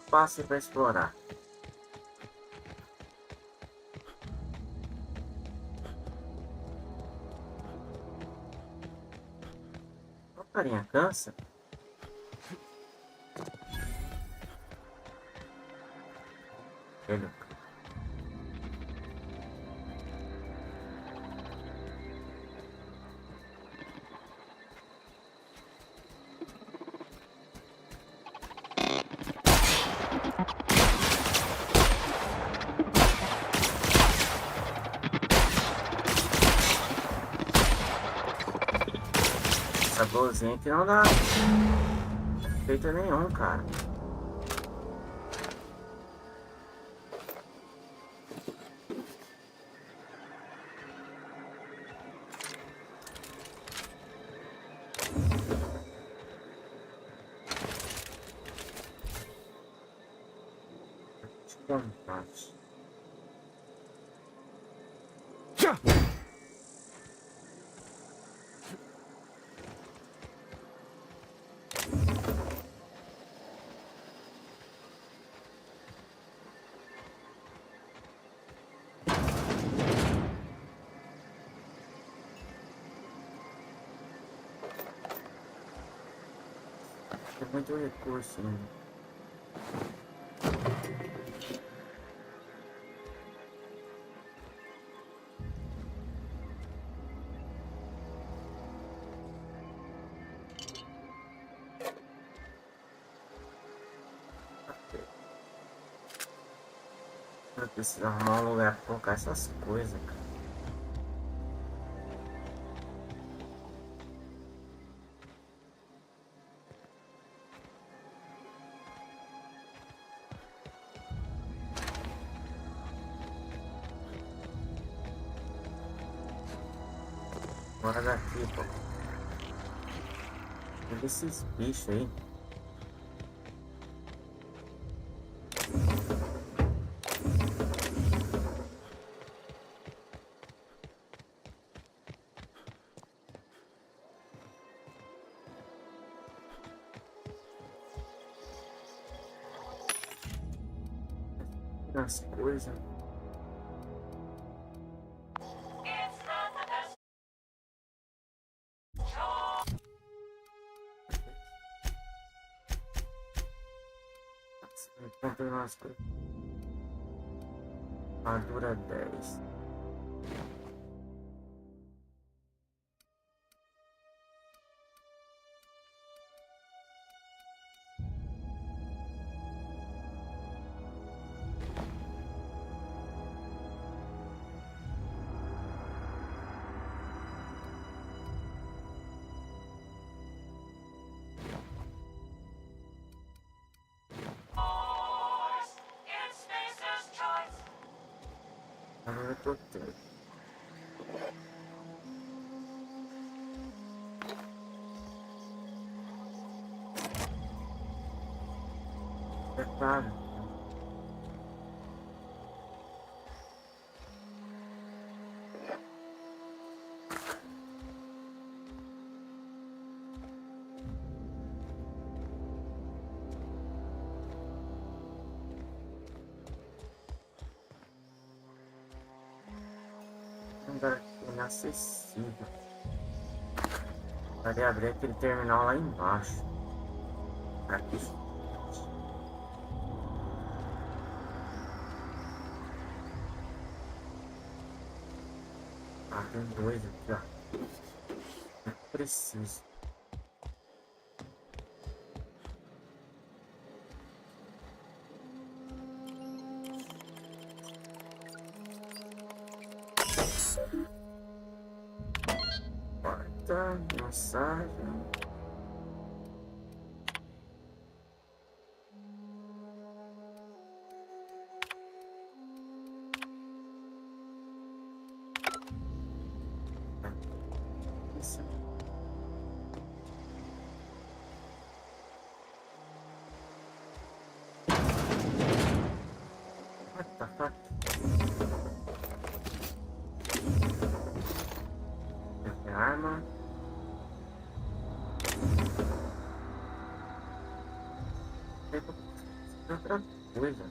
Passe para explorar. O carinha cansa. Ele. Essa bolzinha aqui não dá efeito nenhum, cara. Parte. Tem muito recurso, né? Eu preciso arrumar um lugar pra colocar essas coisas, cara. Bora daqui, pô. Olha esses bichos aí. As coisas. Encontrei umas coisas. Armadura 10. Agora eu tô tendo. É claro. lugar aqui inacessível. Vai abrir aquele terminal lá embaixo. Aqui. Ah, tem dois aqui, ó. Eu preciso. Porta, mensagem. Isso. What the fuck? Essa é a arma. É outra coisa.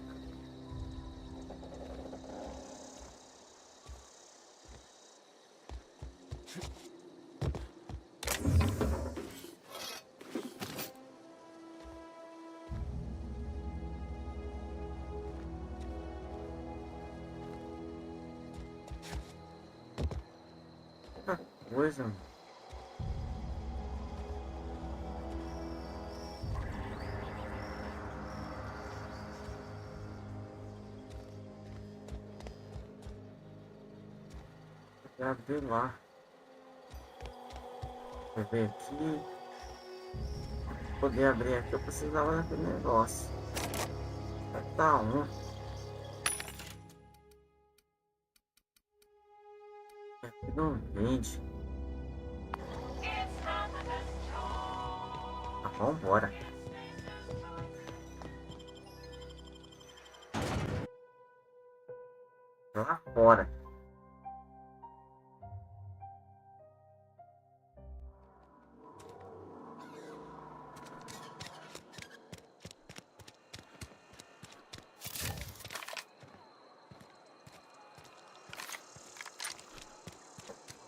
Outra coisa, mano. Vou abrir lá. Vou ver aqui. Pra poder abrir aqui, eu precisava daquele negócio. Tá um. Aqui não vende. Tá, vambora. Lá fora.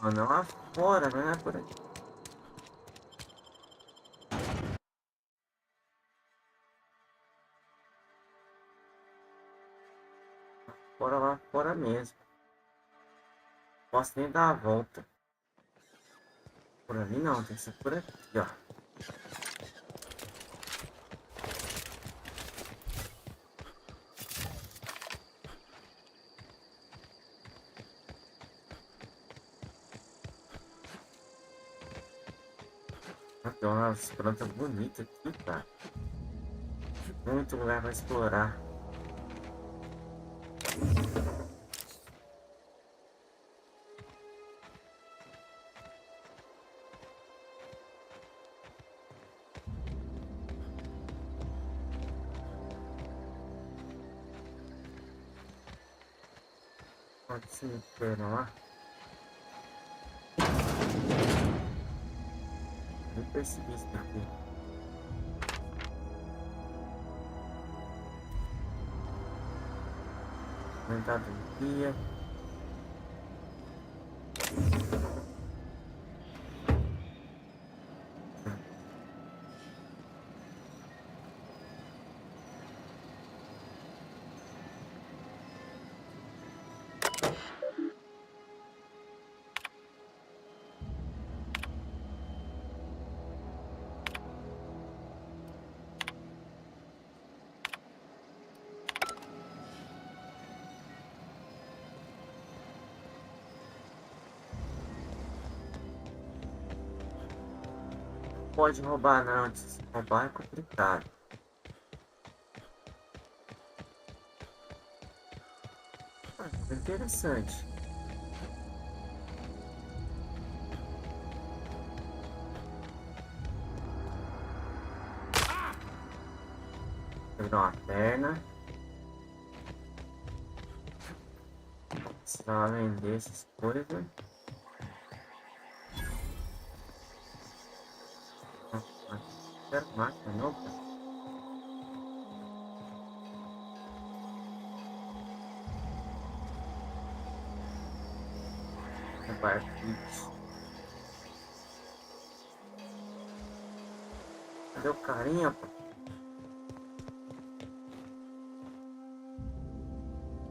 Mano, é lá fora, não é por aqui. Fora lá fora mesmo. Posso nem dar a volta. Por ali não, tem que ser por aqui, ó. Tem umas plantas bonitas aqui, cara. Muito lugar para explorar. Pode ser, espera lá. Nem percebi isso daqui. Aumentar do dia. Pode roubar não, se roubar é complicado. Ah, interessante. Pegar uma perna. Precisava vender essas coisas. Quero máquina não, cara. Compartilhar. Cadê o carinha, pô?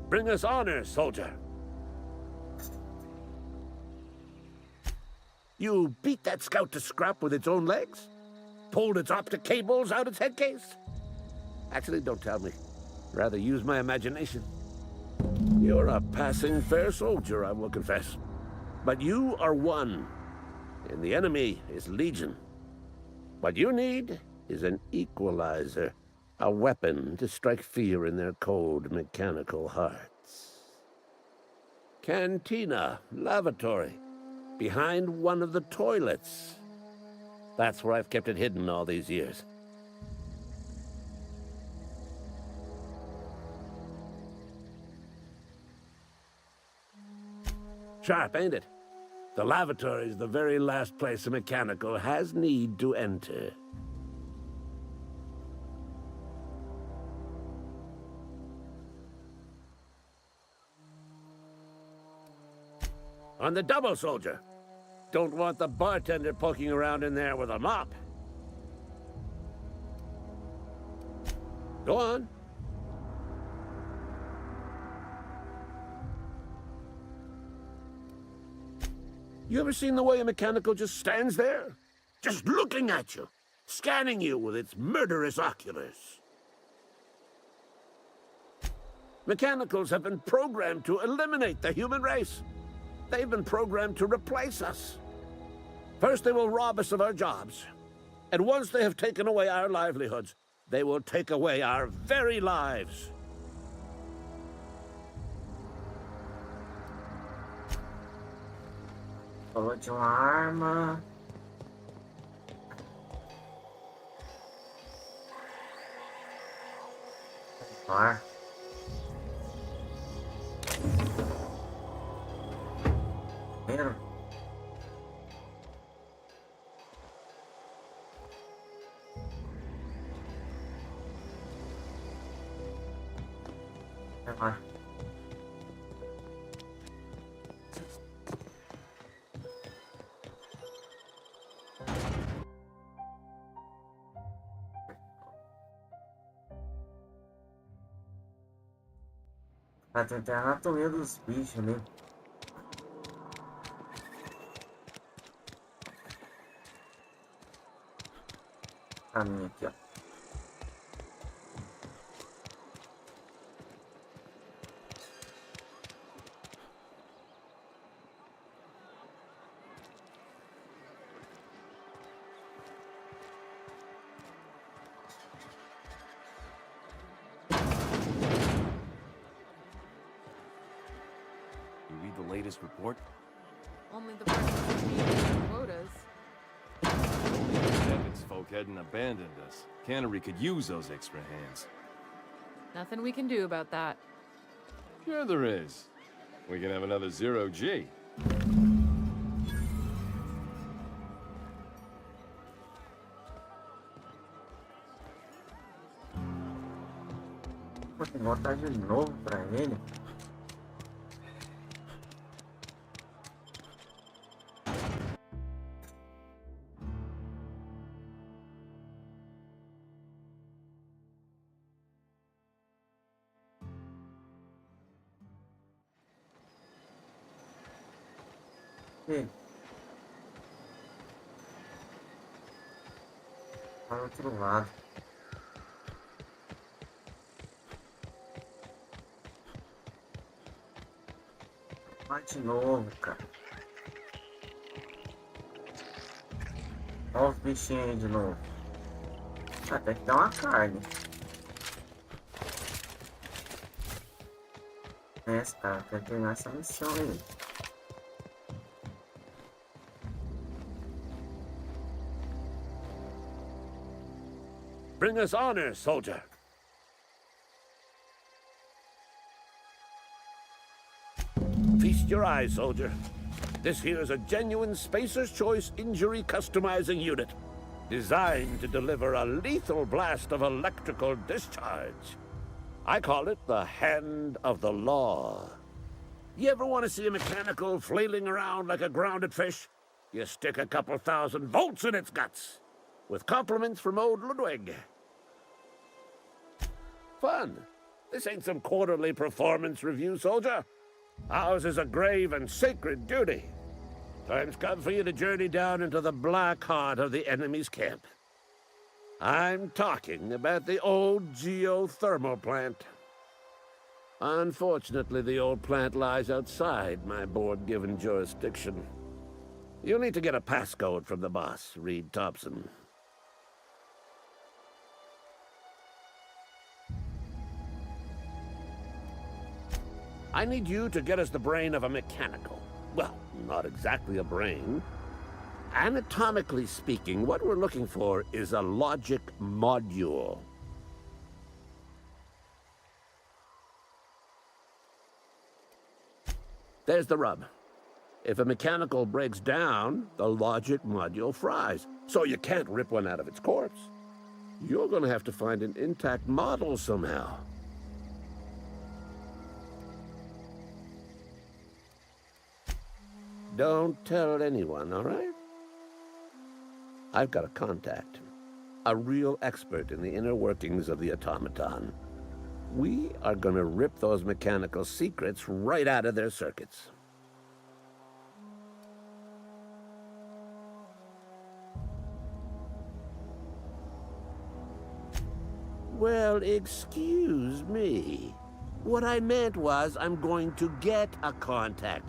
Bring us honor, soldier. You beat that scout to scrap with its own legs? Pulled its optic cables out its head case? Actually, don't tell me. Rather use my imagination. You're a passing fair soldier, I will confess. But you are one, and the enemy is legion. What you need is an equalizer, a weapon to strike fear in their cold, mechanical hearts. Cantina, lavatory, behind one of the toilets. That's where I've kept it hidden all these years. Sharp, ain't it? The lavatory is the very last place a mechanical has need to enter. On the double, soldier. Don't want the bartender poking around in there with a mop. Go on. You ever seen the way a mechanical just stands there? Just looking at you, scanning you with its murderous oculars. Mechanicals have been programmed to eliminate the human race. They've been programmed to replace us. First, they will rob us of our jobs. And once they have taken away our livelihoods, they will take away our very lives. Falou de uma arma. Var. Primeiro. Vai lá. Pra tentar a anatomia dos bichos ali. Caminho aqui, ó. Latest report? Only the parts that meet quotas. Only if Evans folk hadn't abandoned us. Cannery could use those extra hands. Nothing we can do about that. Sure there is. We can have another 0G. Vou ter que botar de novo pra ele. Para o outro lado. Vai de novo, cara. Olha os bichinhos aí de novo. Até que dá uma carne. Esse cara quer terminar essa missão aí. Bring us honor, soldier. Feast your eyes, soldier. This here is a genuine Spacer's Choice injury customizing unit, designed to deliver a lethal blast of electrical discharge. I call it the Hand of the Law. You ever want to see a mechanical flailing around like a grounded fish? You stick a couple thousand volts in its guts. With compliments from old Ludwig. Fun. This ain't some quarterly performance review, soldier. Ours is a grave and sacred duty. Time's come for you to journey down into the black heart of the enemy's camp. I'm talking about the old geothermal plant. Unfortunately, the old plant lies outside my board-given jurisdiction. You'll need to get a passcode from the boss, Reed Thompson. I need you to get us the brain of a mechanical. Well, not exactly a brain. Anatomically speaking, what we're looking for is a logic module. There's the rub. If a mechanical breaks down, the logic module fries. So you can't rip one out of its corpse. You're gonna have to find an intact model somehow. Don't tell anyone, all right? I've got a contact. A real expert in the inner workings of the automaton. We are gonna rip those mechanical secrets right out of their circuits. Well, excuse me. What I meant was I'm going to get a contact.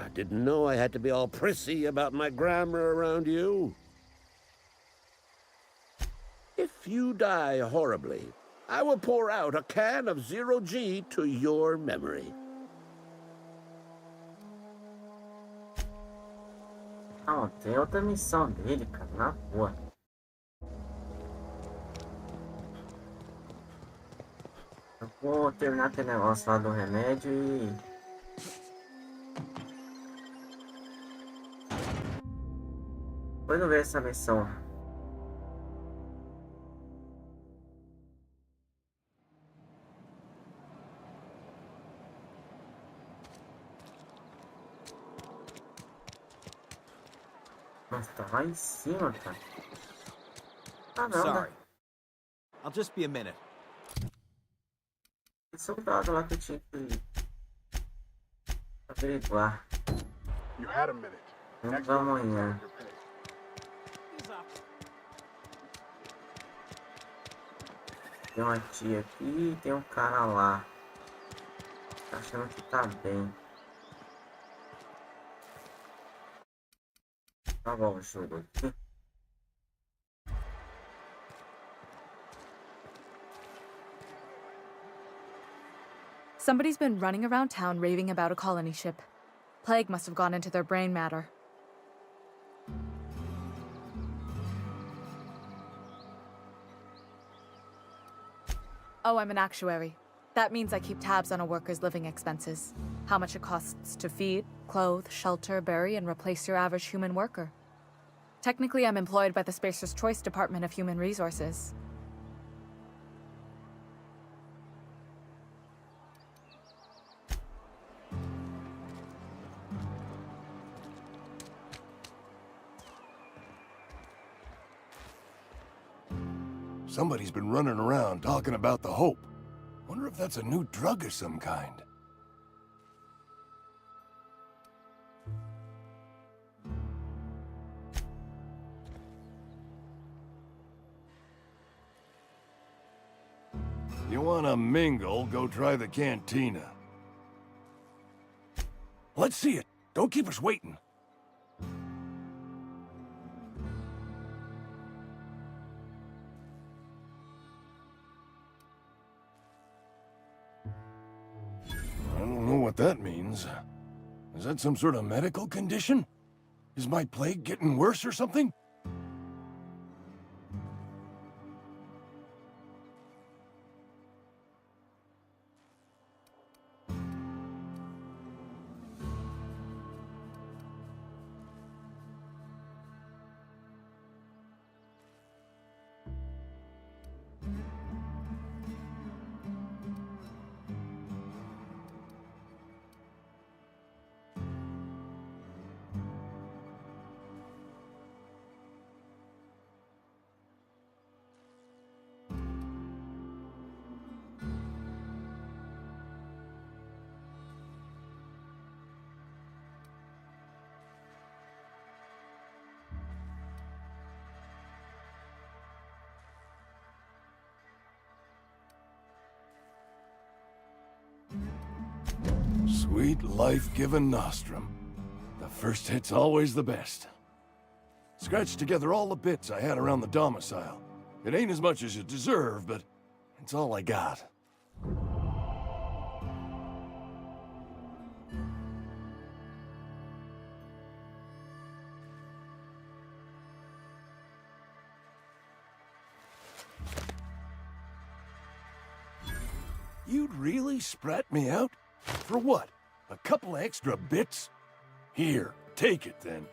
I didn't know I had to be all prissy about my grammar around you. If you die horribly, I will pour out a can of 0G to your memory. Ah, tem outra missão dele, cara, na boa. Eu vou terminar aquele negócio lá do remédio e... depois eu ver essa missão. Nossa, tá lá em cima, cara. Ah, não, Sorry. I'll just be a minute. Esse soldado lá que eu tinha que averiguar. Vamos amanhã. Tem uma tia aqui e tem um cara lá. Tá achando que tá bem. Tá bom, o jogo aqui. Somebody's been running around town raving about a colony ship. Plague must have gone into their brain matter. Oh, I'm an actuary. That means I keep tabs on a worker's living expenses. How much it costs to feed, clothe, shelter, bury, and replace your average human worker. Technically, I'm employed by the Spacer's Choice Department of Human Resources. Somebody's been running around talking about the Hope. Wonder if that's a new drug of some kind. You wanna mingle, go try the cantina. Let's see it. Don't keep us waiting. I don't know what that means. Is that some sort of medical condition? Is my plague getting worse or something? Sweet life-giving nostrum. The first hit's always the best. Scratched together all the bits I had around the domicile. It ain't as much as you deserve, but it's all I got. You'd really sprat me out? For what? A couple of extra bits? Here, take it then.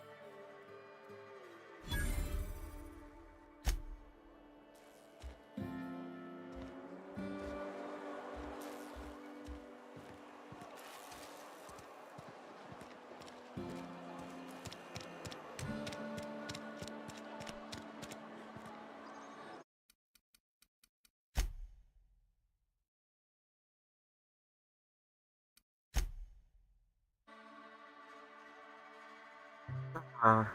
Ah.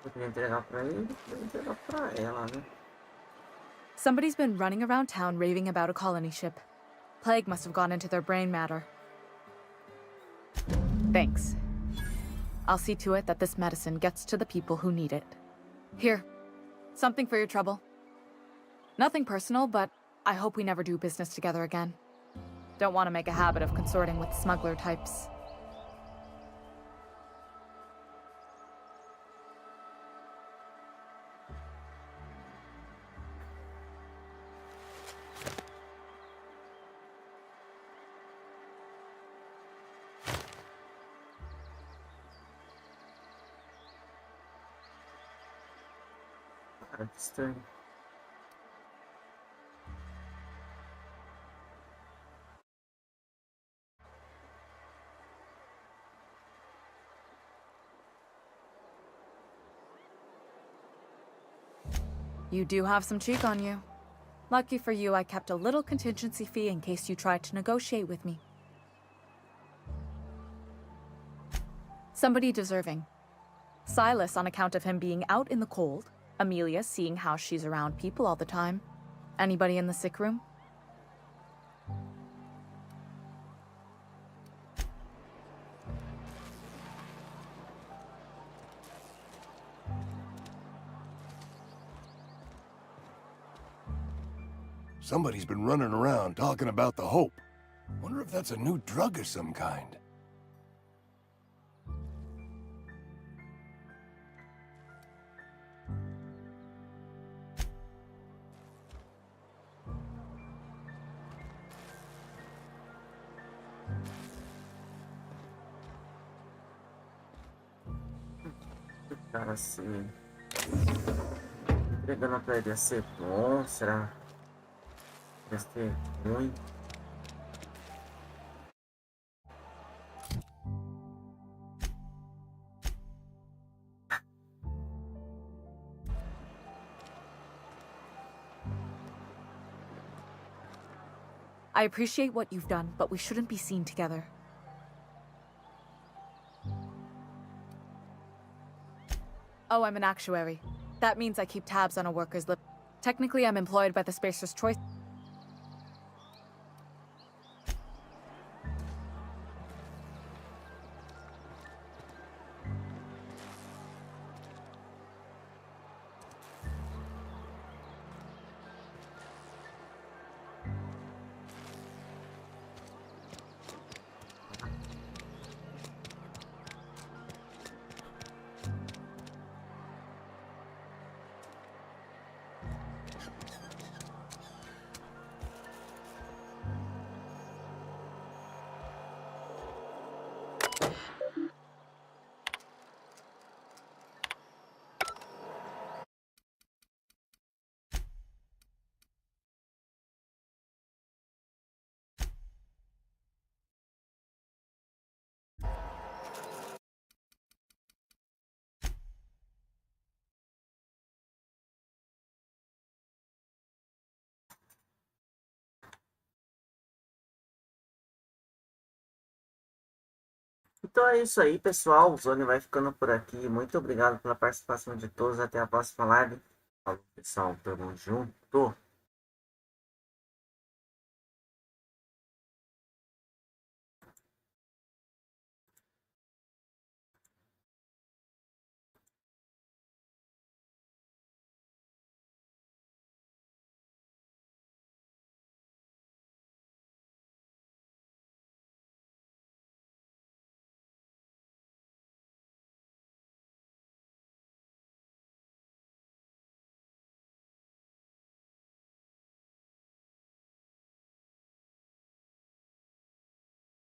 Poderia entregar pra ele, poderia entregar pra ela, né? Somebody's been running around town raving about a colony ship. Plague must have gone into their brain matter. Thanks. I'll see to it that this medicine gets to the people who need it. Here, something for your trouble. Nothing personal, but I hope we never do business together again. Don't want to make a habit of consorting with smuggler types. Cara, que estranho. You do have some cheek on you. Lucky for you, I kept a little contingency fee in case you tried to negotiate with me. Somebody deserving. Silas on account of him being out in the cold. Amelia seeing how she's around people all the time. Anybody in the sick room? Somebody's been running around talking about the Hope. Wonder if that's a new drug of some kind. Cara, assim. Entregando pra ele ia ser bom, será? Ia ser ruim. I appreciate what you've done, but we shouldn't be seen together. Oh, I'm an actuary. That means I keep tabs on a worker's lip. Technically, I'm employed by the Spacer's Choice. Então é isso aí, pessoal. O Zone vai ficando por aqui. Muito obrigado pela participação de todos. Até a próxima live. Falou, pessoal. Tamo junto.